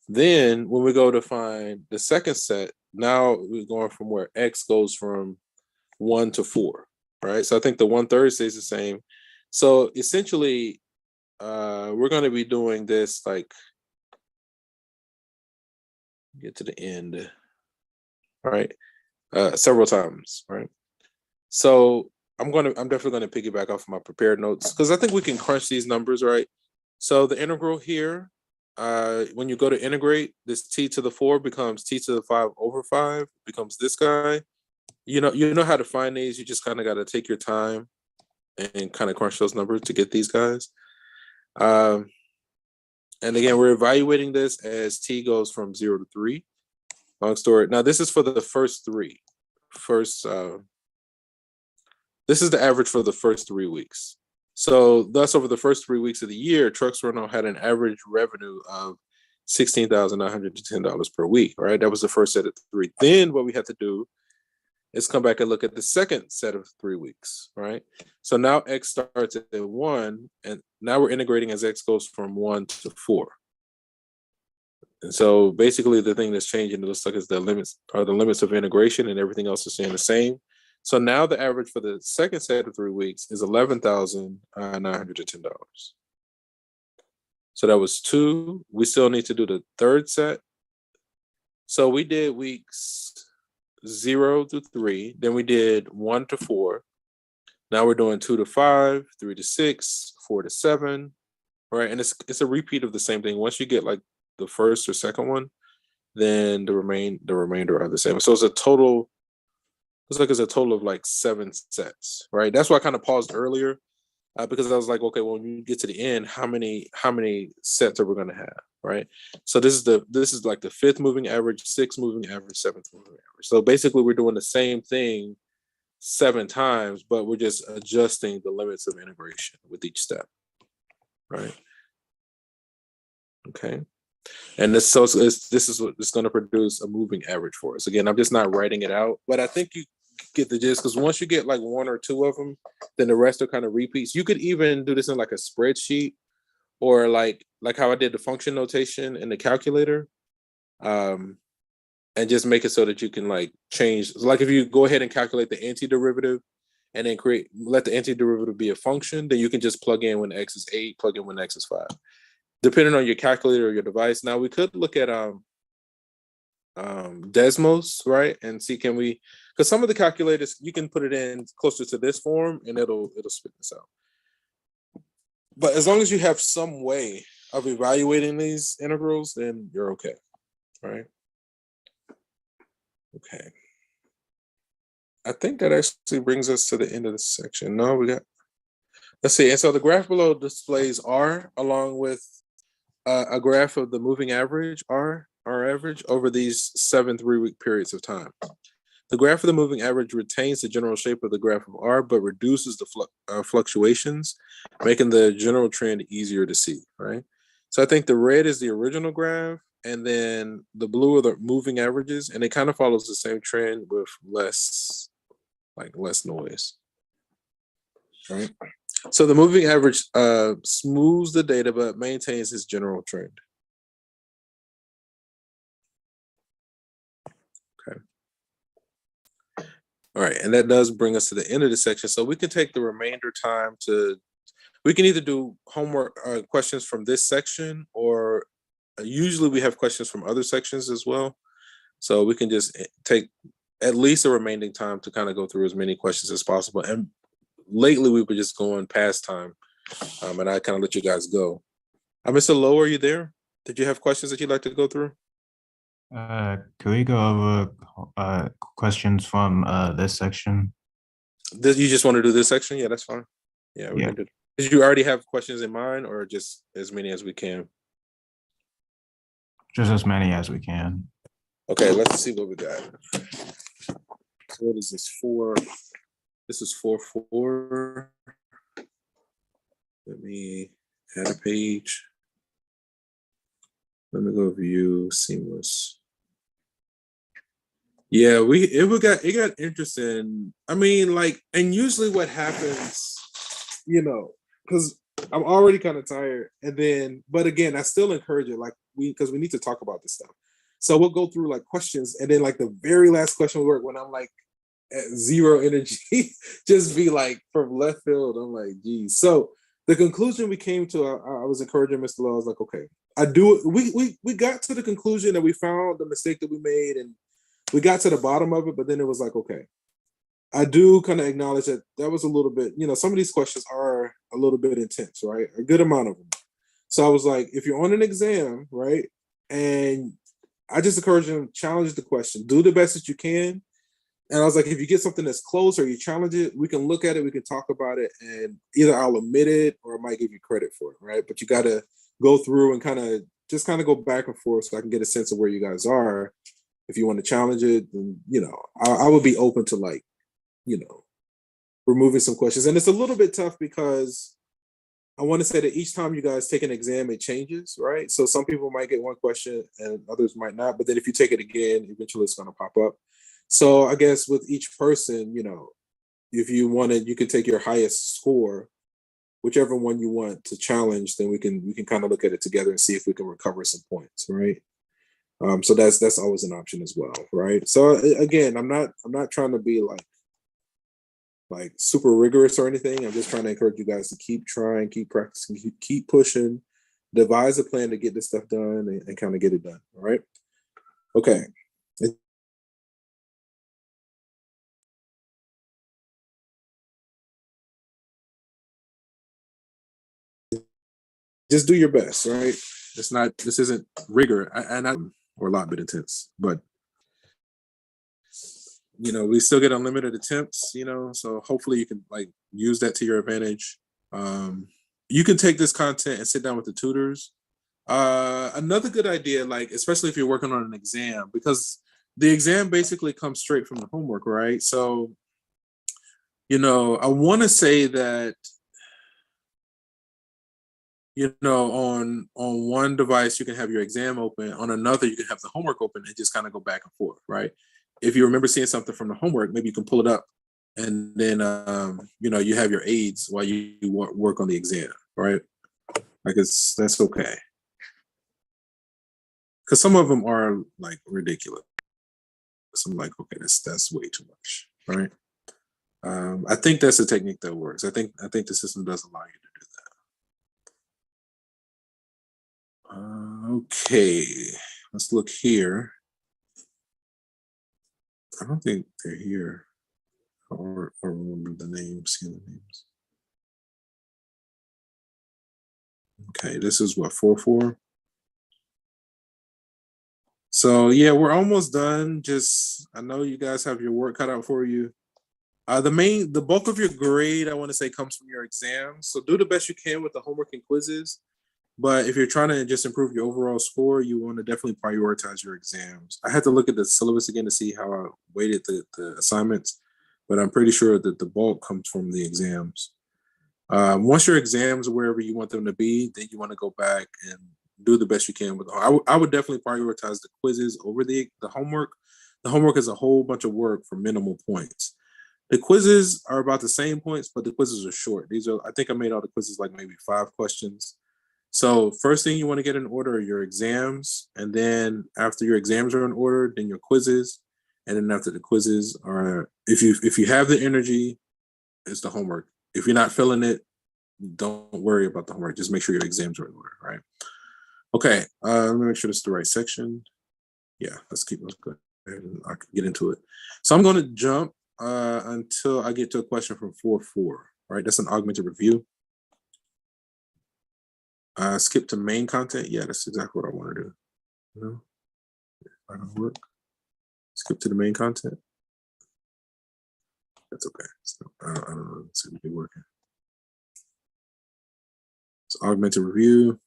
Then when we go to find the second set, now we're going from where X goes from 1 to 4, right? So I think the 1/3 stays the same. So essentially, we're going to be doing this, like, get to the end. right? Several times, right? So I'm definitely gonna piggyback off my prepared notes because I think we can crunch these numbers, right? So the integral here, when you go to integrate, this t to the 4 becomes t to the 5 over 5, becomes this guy. You know how to find these. You just kind of got to take your time and kind of crunch those numbers to get these guys. And again, we're evaluating this as t goes from 0 to 3. Long story. Now, this is for the first three. This is the average for the first 3 weeks. So thus, over the first 3 weeks of the year, Trucks Rental had an average revenue of $16,910 per week, right? That was the first set of 3. Then what we have to do is come back and look at the second set of 3 weeks, right? So now X starts at 1, and now we're integrating as X goes from 1 to 4. And so basically the thing that's changing, it looks like, is the limits of integration, and everything else is staying the same. So now the average for the second set of 3 weeks is $11,910. So that was 2. We still need to do the third set. So we did weeks 0 to 3. Then we did 1 to 4. Now we're doing 2 to 5, 3 to 6, 4 to 7, right? And it's a repeat of the same thing. Once you get like the first or second one, then the remainder are the same. So it's a total of like 7 sets, right? That's why I kind of paused earlier, because I was like, okay, well, when you get to the end, how many sets are we going to have, right? So this is like the 5th moving average, 6th moving average, 7th moving average. So basically, we're doing the same thing 7 times, but we're just adjusting the limits of integration with each step, right? Okay. And this is what it's going to produce a moving average for us. Again, I'm just not writing it out, but I think you get the gist, because once you get like 1 or 2 of them, then the rest are kind of repeats. You could even do this in like a spreadsheet, or like how I did the function notation in the calculator, and just make it so that you can like change. Like if you go ahead and calculate the antiderivative and then let the antiderivative be a function, then you can just plug in when X is 8, plug in when X is 5. Depending on your calculator or your device. Now we could look at Desmos, right, and see, can we, because some of the calculators you can put it in closer to this form and it'll spit this out. But as long as you have some way of evaluating these integrals, then you're okay, right? Okay. I think that actually brings us to the end of the section. No, let's see. And so the graph below displays R along with a graph of the moving average, R average, over these 7 3-week periods of time. The graph of the moving average retains the general shape of the graph of R, but reduces the fluctuations, making the general trend easier to see, right? So I think the red is the original graph, and then the blue are the moving averages, and it kind of follows the same trend with less noise, right? So the moving average smooths the data, but maintains its general trend. Okay. All right, and that does bring us to the end of the section. So we can take the remainder time we can either do homework questions from this section, or usually we have questions from other sections as well. So we can just take at least the remaining time to kind of go through as many questions as possible. And lately we were just going past time, and I kind of let you guys go. Mr. Lowe, are you there? Did you have questions that you'd like to go through? Could we go over questions from this section? You just want to do this section? Yeah, that's fine. Yeah, we can do. Did you already have questions in mind, or just as many as we can? Just as many as we can. Okay, let's see what we got. So what is this for? This is 4.4. Let me add a page. Let me go view seamless. Yeah, it got interesting. I mean, like, and usually what happens, because I'm already kind of tired, but again, I still encourage it, like, because we need to talk about this stuff. So we'll go through like questions, and then like the very last question will work when I'm like at zero energy, just be like from left field. I'm like, geez. So the conclusion we came to, I was encouraging Mr. Lowe. I was like, okay, we got to the conclusion that we found the mistake that we made, and we got to the bottom of it, but then it was like, okay, I do kind of acknowledge that that was a little bit, some of these questions are a little bit intense, right? A good amount of them. So I was like, if you're on an exam, right, and I just encourage them, challenge the question, do the best that you can. And I was like, if you get something that's close or you challenge it, we can look at it, we can talk about it, and either I'll admit it or I might give you credit for it, right? But you got to go through and kind of go back and forth so I can get a sense of where you guys are. If you want to challenge it, then, I would be open to removing some questions. And it's a little bit tough because I want to say that each time you guys take an exam, it changes, right? So some people might get one question and others might not. But then if you take it again, eventually it's going to pop up. So I guess with each person, if you wanted, you can take your highest score, whichever one you want to challenge, then we can kind of look at it together and see if we can recover some points, right? So that's always an option as well, right? So again, I'm not trying to be like super rigorous or anything. I'm just trying to encourage you guys to keep trying, keep practicing, keep pushing, devise a plan to get this stuff done and kind of get it done. All right. Okay. Just do your best, right? This isn't rigor, or a lot bit intense, but we still get unlimited attempts, so hopefully you can use that to your advantage. You can take this content and sit down with the tutors. Another good idea, especially if you're working on an exam, because the exam basically comes straight from the homework, right? So, I want to say that, on one device, you can have your exam open. On another, you can have the homework open and just kind of go back and forth, right? If you remember seeing something from the homework, maybe you can pull it up and then, you have your aids while you work on the exam, right? That's okay. Because some of them are ridiculous. So I'm like, okay, that's way too much, right? I think that's a technique that works. I think the system does allow you to do that. Okay, let's look here. I don't think they're here, or remember the names. See the names. Okay, this is what 4-4. So yeah, we're almost done. I know you guys have your work cut out for you. The bulk of your grade, I want to say, comes from your exams. So do the best you can with the homework and quizzes. But if you're trying to just improve your overall score, you want to definitely prioritize your exams. I had to look at the syllabus again to see how I weighted the assignments, but I'm pretty sure that the bulk comes from the exams. Once your exams are wherever you want them to be, then you want to go back and do the best you can with them. I would definitely prioritize the quizzes over the homework. The homework is a whole bunch of work for minimal points. The quizzes are about the same points, but the quizzes are short. I think I made all the quizzes maybe 5 questions. So first thing you want to get in order are your exams. And then after your exams are in order, then your quizzes. And then after the quizzes if you have the energy, it's the homework. If you're not feeling it, don't worry about the homework. Just make sure your exams are in order, right? Okay, let me make sure this is the right section. Yeah, let's go ahead and I can get into it. So I'm going to jump until I get to a question from 4-4, right? That's an augmented review. Skip to main content. Yeah, that's exactly what I want to do. Not gonna work. Skip to the main content. That's okay. So, I don't know. It's going to be working. It's augmented review.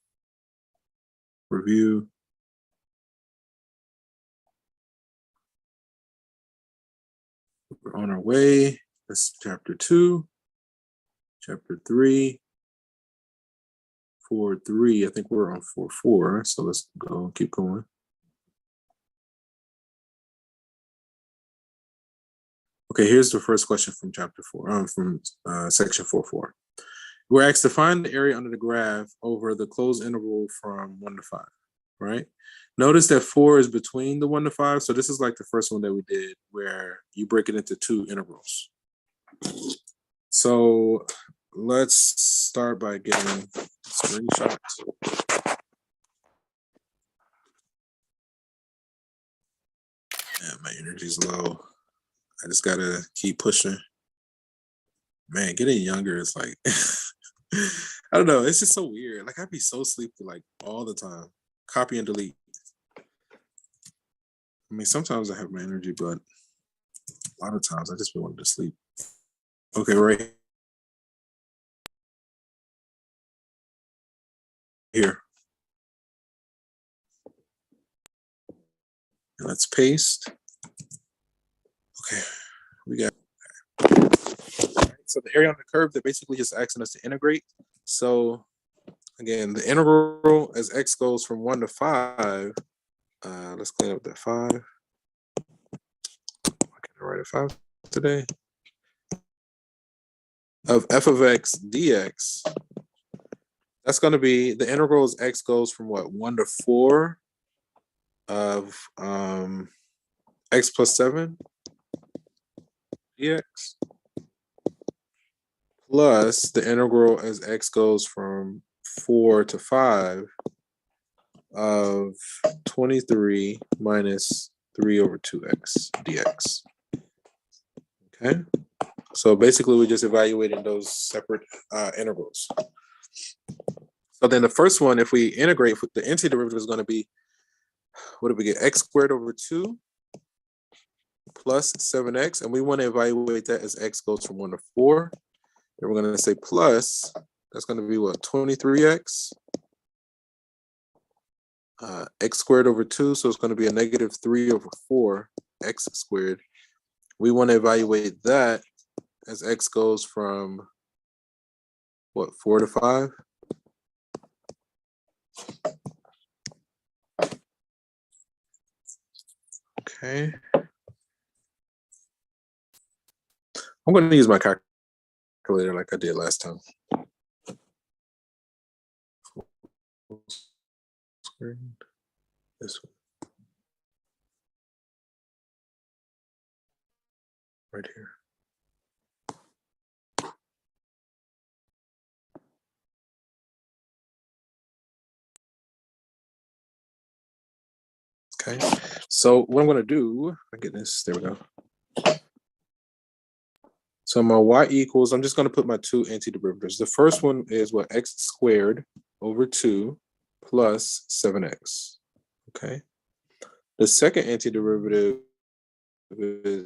Review. We're on our way. That's chapter 2. Chapter 3. 4-3. I think we're on 4-4. So let's go. Keep going. Okay, here's the first question from chapter 4. From section 4-4. We're asked to find the area under the graph over the closed interval from 1 to 5. Right? Notice that 4 is between the 1 to 5. So this is like the first one that we did where you break it into 2 intervals. So let's start by getting screenshots. Yeah, my energy's low. I just gotta keep pushing. Man, getting younger is like I don't know, it's just so weird. Like I'd be so sleepy like all the time. Copy and delete. I mean, sometimes I have my energy, but a lot of times I just be wanting to sleep. Okay, right here. And let's paste. Okay, we got. So the area on the curve, they're basically just asking us to integrate. So again, the integral as x goes from 1 to 5. Let's clean up that 5. I can write a 5 today. Of f of x dx. That's going to be the integral as x goes from what, 1 to 4 of x plus 7 dx plus the integral as x goes from 4 to 5 of 23 minus 3 over 2x dx. Okay, so basically we're just evaluating those separate integrals. So then the first one, if we integrate, the antiderivative is going to be, what do we get? X squared over 2 plus 7x, and we want to evaluate that as x goes from 1 to 4. Then we're going to say plus, that's going to be what, 23x? X squared over 2, so it's going to be a negative 3 over 4 x squared. We want to evaluate that as x goes from what, 4 to 5? Okay. I'm going to use my calculator like I did last time. This one. Right here. Okay, so what I'm going to do, I get this, there we go. So my y equals, I'm just going to put my two antiderivatives. The first one is what, x squared over 2 plus 7x. Okay. The second antiderivative is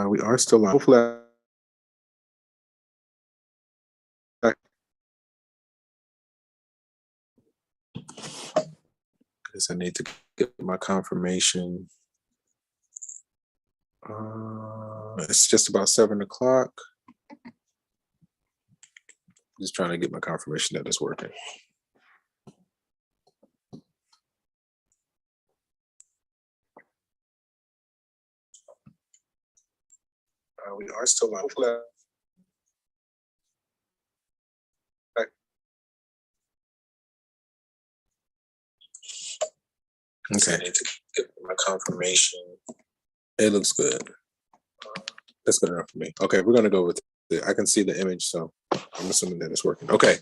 we are still on. Hopefully I guess I need to get my confirmation. It's just about 7 o'clock. Just trying to get my confirmation that it's working. We are still on. Hopefully okay, I need to get my confirmation. It looks good. That's good enough for me. Okay, we're gonna go with it. I can see the image, so I'm assuming that it's working. Okay,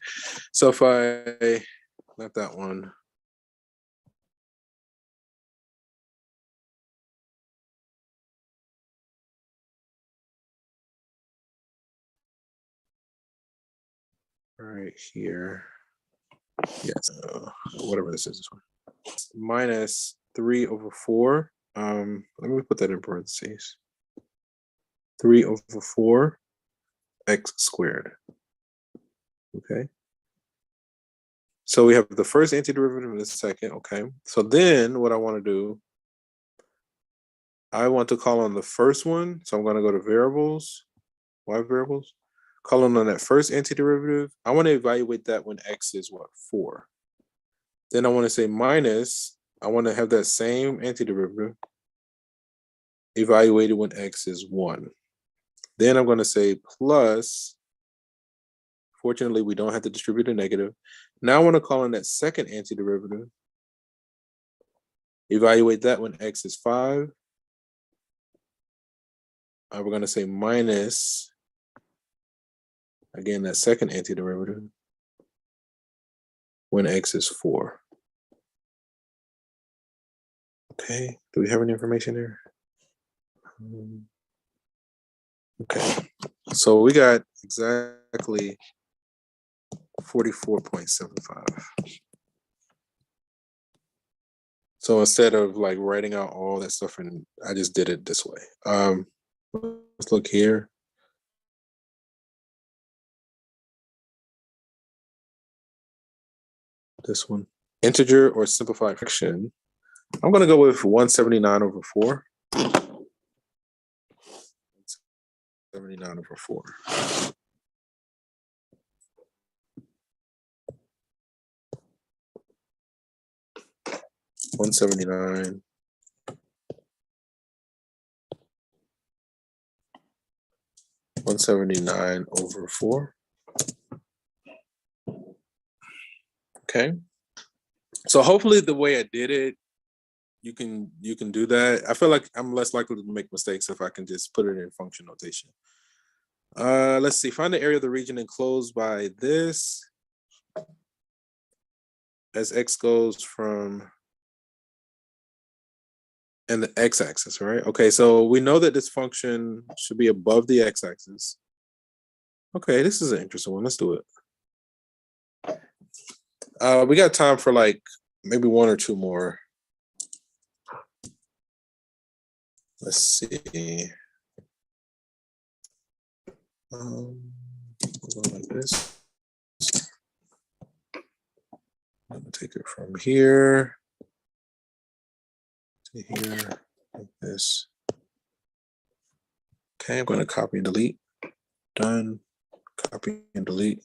so if I left that one. Right here. Yes, whatever this is, this one. Minus 3 over 4. Let me put that in parentheses. 3 over 4 x squared. Okay. So we have the first antiderivative and the second. Okay. So then what I want to do, I want to call on the first one. So I'm going to go to variables, y variables. Calling on that first antiderivative. I want to evaluate that when x is what, 4. Then I want to say minus, I want to have that same antiderivative evaluated when x is 1. Then I'm going to say plus, fortunately we don't have to distribute a negative. Now I want to call in that second antiderivative, evaluate that when x is 5. we're going to say minus, again, that second antiderivative when x is 4. Okay, do we have any information there? Okay, so we got exactly 44.75. So instead of like writing out all that stuff, and I just did it this way. Let's look here. This one, integer or simplified fraction. I'm gonna go with 179 over 4. 79 over 4. 179 179 over 4. Okay. So hopefully the way I did it, you can do that. I feel like I'm less likely to make mistakes if I can just put it in function notation. Let's see, find the area of the region enclosed by this as x goes from and the x-axis, right? Okay, so we know that this function should be above the x-axis. Okay, this is an interesting one. Let's do it. We got time for like maybe one or two more. Let's see. We'll go like this. I'm gonna take it from here to here, like this. Okay, I'm gonna copy and delete. Done. Copy and delete.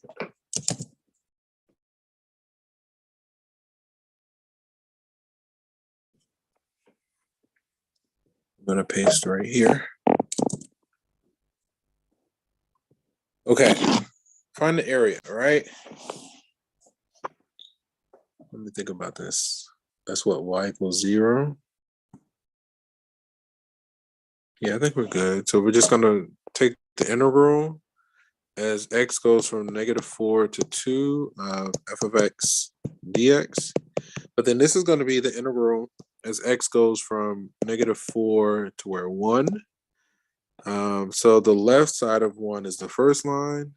I'm gonna paste right here. Okay, find the area, right? Let me think about this. That's what, y equals 0? Yeah, I think we're good. So we're just gonna take the integral as x goes from -4 to 2 of f of x dx. But then this is gonna be the integral as x goes from -4 to where 1. So the left side of 1 is the first line,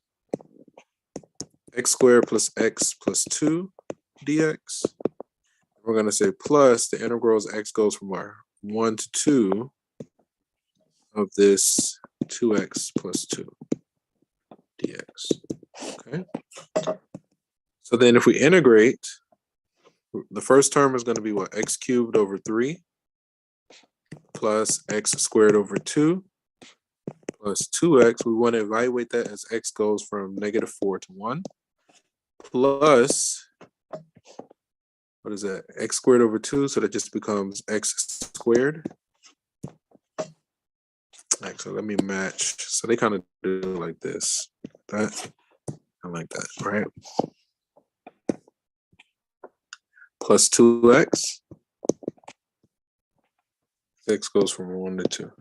x squared plus x plus 2 dx. We're going to say plus the integral as x goes from where 1 to 2 of this 2x plus 2 dx. Okay. So then if we integrate, the first term is going to be what? X cubed over 3 plus x squared over 2 plus 2x. We want to evaluate that as x goes from -4 to 1 plus, what is that? X squared over 2, so that just becomes x squared. Actually, let me match. So they kind of do like this, that, and like that, right? Plus 2x. X goes from 1 to 2.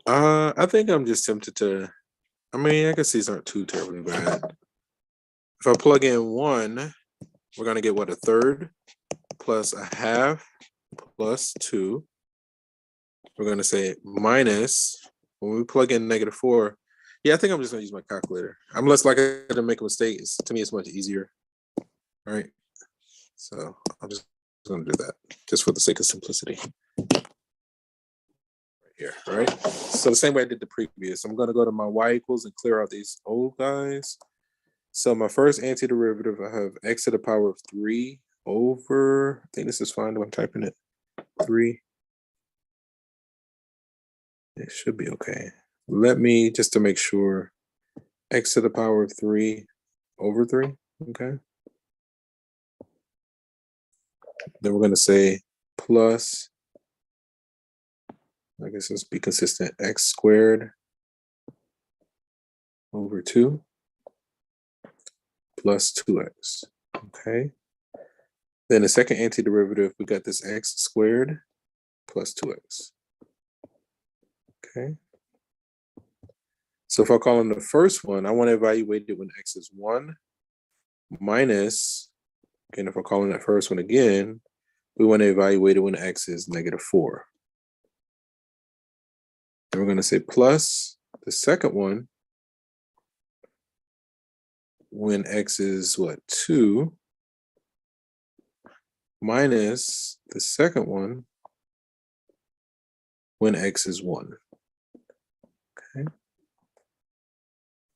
I think I'm just tempted to, I mean, I guess these aren't too terribly bad. If I plug in 1, we're going to get what, a third plus a half plus 2. We're going to say minus, when we plug in -4, yeah, I think I'm just going to use my calculator. I'm less likely to make a mistake. To me, it's much easier, right? So I'm just going to do that just for the sake of simplicity. Right here, right? So the same way I did the previous, I'm going to go to my y equals and clear out these old guys. So my first antiderivative, I have x to the power of 3 over, I think this is fine when I'm typing it, 3. It should be okay. Let me, just to make sure, x to the power of 3 over 3, okay? Then we're going to say plus, I guess let's be consistent, x squared over 2 plus 2x, okay? Then the second antiderivative, we got this x squared plus 2x. Okay. So if I call in the first one, I want to evaluate it when x is 1 minus, again, if I call in that first one again, we want to evaluate it when x is -4. And we're going to say plus the second one when x is what, 2, minus the second one when x is 1. Okay.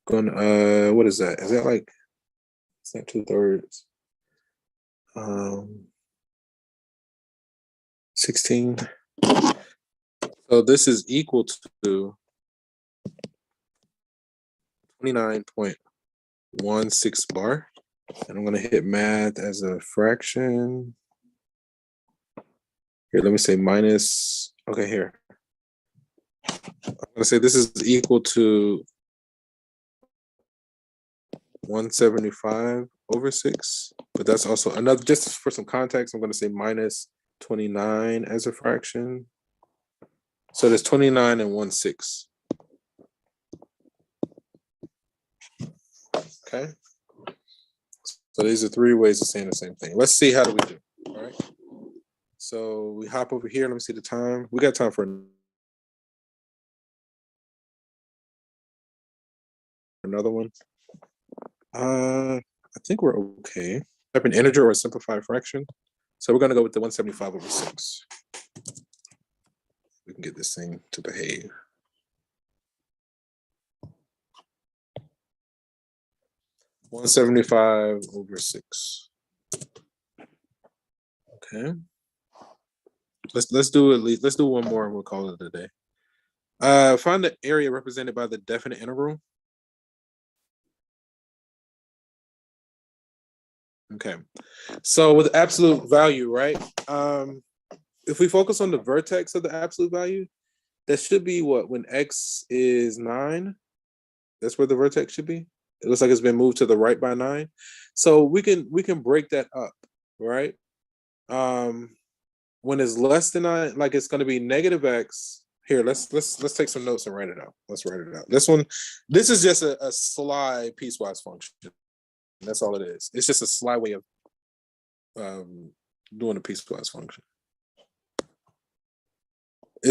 Going, what is that? Is that like, it's not 2/3. 16. So this is equal to 29.16 bar. And I'm going to hit math as a fraction. Here, let me say minus, okay, here. I'm going to say this is equal to 175/6, but that's also another, just for some context, I'm going to say minus 29 as a fraction. So there's 29 and 1/6. Okay. So these are 3 ways of saying the same thing. Let's see, how do we do? All right. So we hop over here. Let me see the time. We got time for another one. I think we're okay. Type an integer or a simplified fraction. So we're going to go with the 175/6. We can get this thing to behave. (175/6). Okay. Let's do at least, let's do one more and we'll call it a day. Find the area represented by the definite integral. Okay. So with absolute value, right? If we focus on the vertex of the absolute value, that should be what, when x is 9, that's where the vertex should be. It looks like it's been moved to the right by 9. So we can break that up, right? When it's less than 9, like it's going to be negative x. Here, let's take some notes and write it out. Let's write it out. This is just a sly piecewise function. That's all it is. It's just a sly way of doing a piecewise function.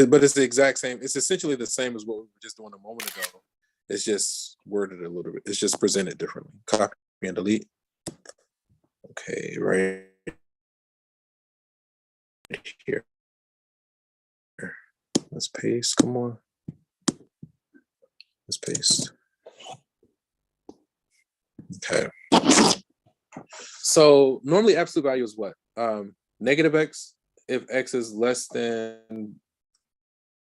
But it's the exact same. It's essentially the same as what we were just doing a moment ago. It's just worded a little bit. It's just presented differently. Copy and delete. Okay, right here. Let's paste. Come on. Let's paste. Okay. So normally absolute value is what? Negative x if x is less than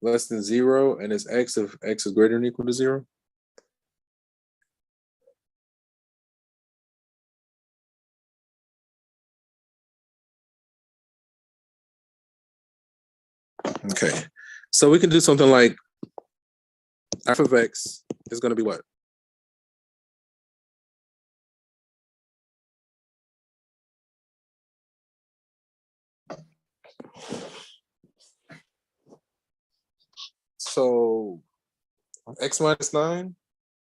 0, and it's x if x is greater than or equal to 0. Okay, so we can do something like f of x is going to be what? So x minus 9, is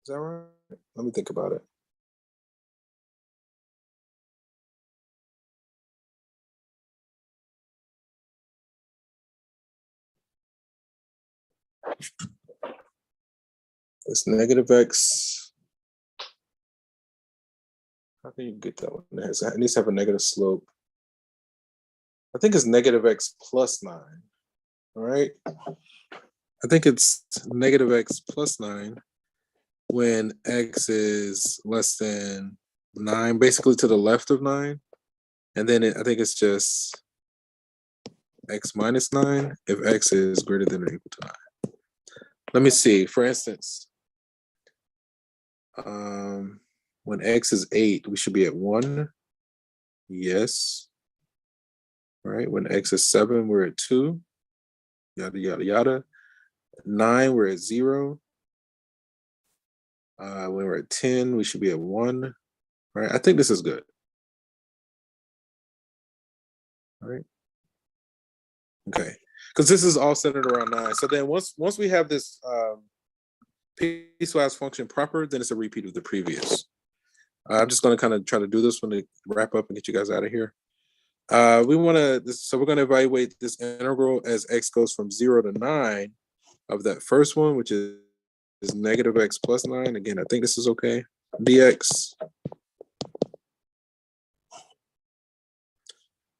that right? Let me think about it. It's negative x. How can you get that one? It needs to have a negative slope. I think it's negative x plus 9. All right. I think it's negative x plus 9 when x is less than 9, basically to the left of 9. And then I think it's just x minus 9 if x is greater than or equal to 9. Let me see. For instance, when x is 8, we should be at 1. Yes. Right. When x is 7, we're at 2. Yada, yada, yada. 9, we're at 0. When we're at 10, we should be at 1. Right. I think this is good. All right. Okay. because this is all centered around 9. So then once we have this piecewise function proper, then it's a repeat of the previous. I'm just going to kind of try to do this one to wrap up and get you guys out of here. We're going to evaluate this integral as x goes from 0 to 9 of that first one, which is negative x plus 9. Again, I think this is okay. Dx.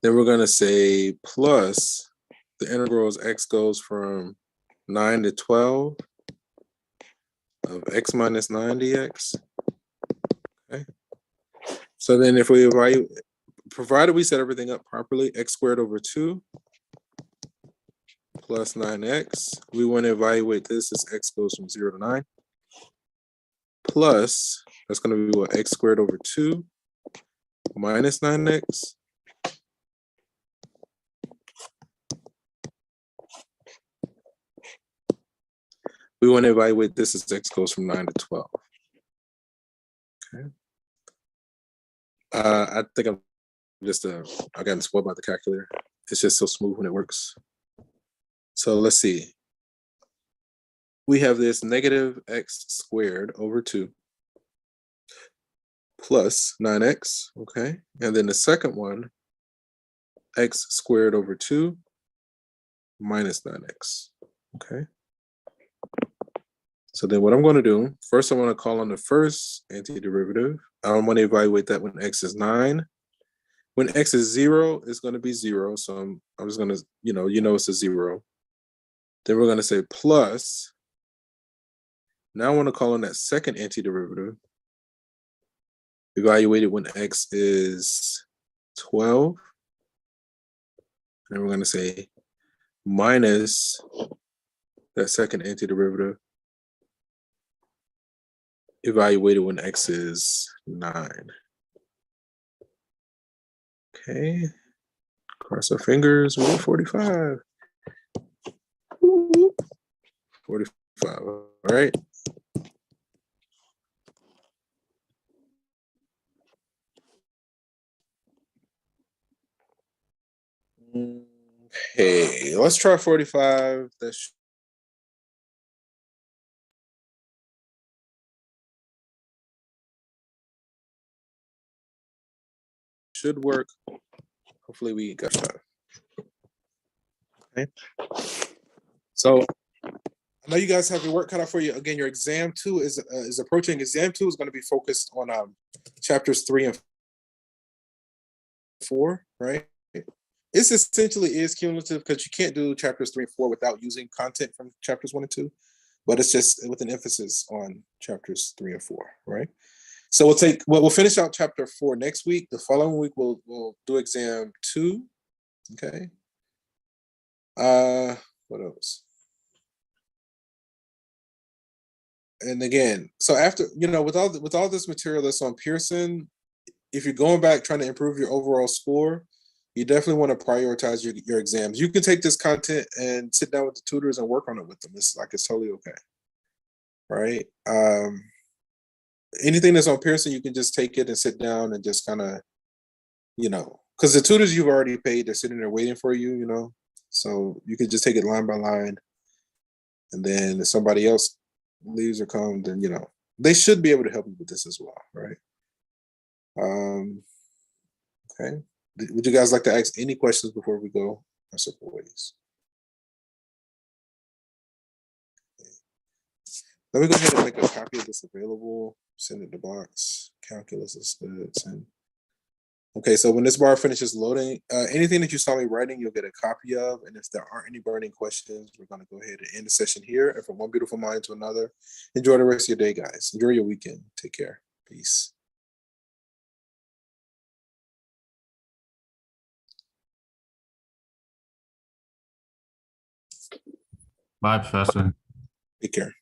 Then we're going to say plus the integral as x goes from 9 to 12 of x minus 9 dx. Okay. So then if we evaluate, provided we set everything up properly, x squared over 2 plus 9x, we want to evaluate this as x goes from 0 to 9, plus, that's going to be what, x squared over 2 minus 9x. We want to evaluate this as x goes from 9 to 12. Okay. I think I'm just, I got spoiled by the calculator. It's just so smooth when it works. So let's see. We have this negative x squared over 2 plus 9x, okay? And then the second one, x squared over 2 minus 9x, okay? So then what I'm going to do, first I want to call on the first antiderivative. I want to evaluate that when x is 9. When x is 0, it's going to be 0. So I'm just going to, you know it's a 0. Then we're going to say plus. Now I want to call on that second antiderivative. Evaluate it when x is 12. And we're going to say minus that second antiderivative. Evaluate it when x is 9. Okay. Cross our fingers. We're at 45. 45. All right. Okay, let's try 45. That should work. Hopefully we got that. Okay. So I know you guys have your work cut out for you. Again, your exam 2 is approaching. Exam 2 is going to be focused on chapters 3 and 4, right? This essentially is cumulative because you can't do chapters 3 and 4 without using content from chapters 1 and 2, but it's just with an emphasis on chapters 3 and 4, right? So we'll finish out chapter 4 next week. The following week we'll do exam 2. Okay. What else? And again, so after, with all this material that's on Pearson, if you're going back trying to improve your overall score, you definitely want to prioritize your exams. You can take this content and sit down with the tutors and work on it with them. It's totally okay. Right? Anything that's on Pearson, you can just take it and sit down and just kind of, because the tutors you've already paid, they're sitting there waiting for you, so you could just take it line by line. And then if somebody else leaves or comes, then, they should be able to help you with this as well, right? Okay. Would you guys like to ask any questions before we go our separate ways? Okay. Let me go ahead and make a copy of this available. Send it to box. Calculus is good. Send. Okay, so when this bar finishes loading, anything that you saw me writing, you'll get a copy of. And if there aren't any burning questions, we're going to go ahead and end the session here. And from one beautiful mind to another, enjoy the rest of your day, guys. Enjoy your weekend. Take care. Peace. Bye, Professor. Take care.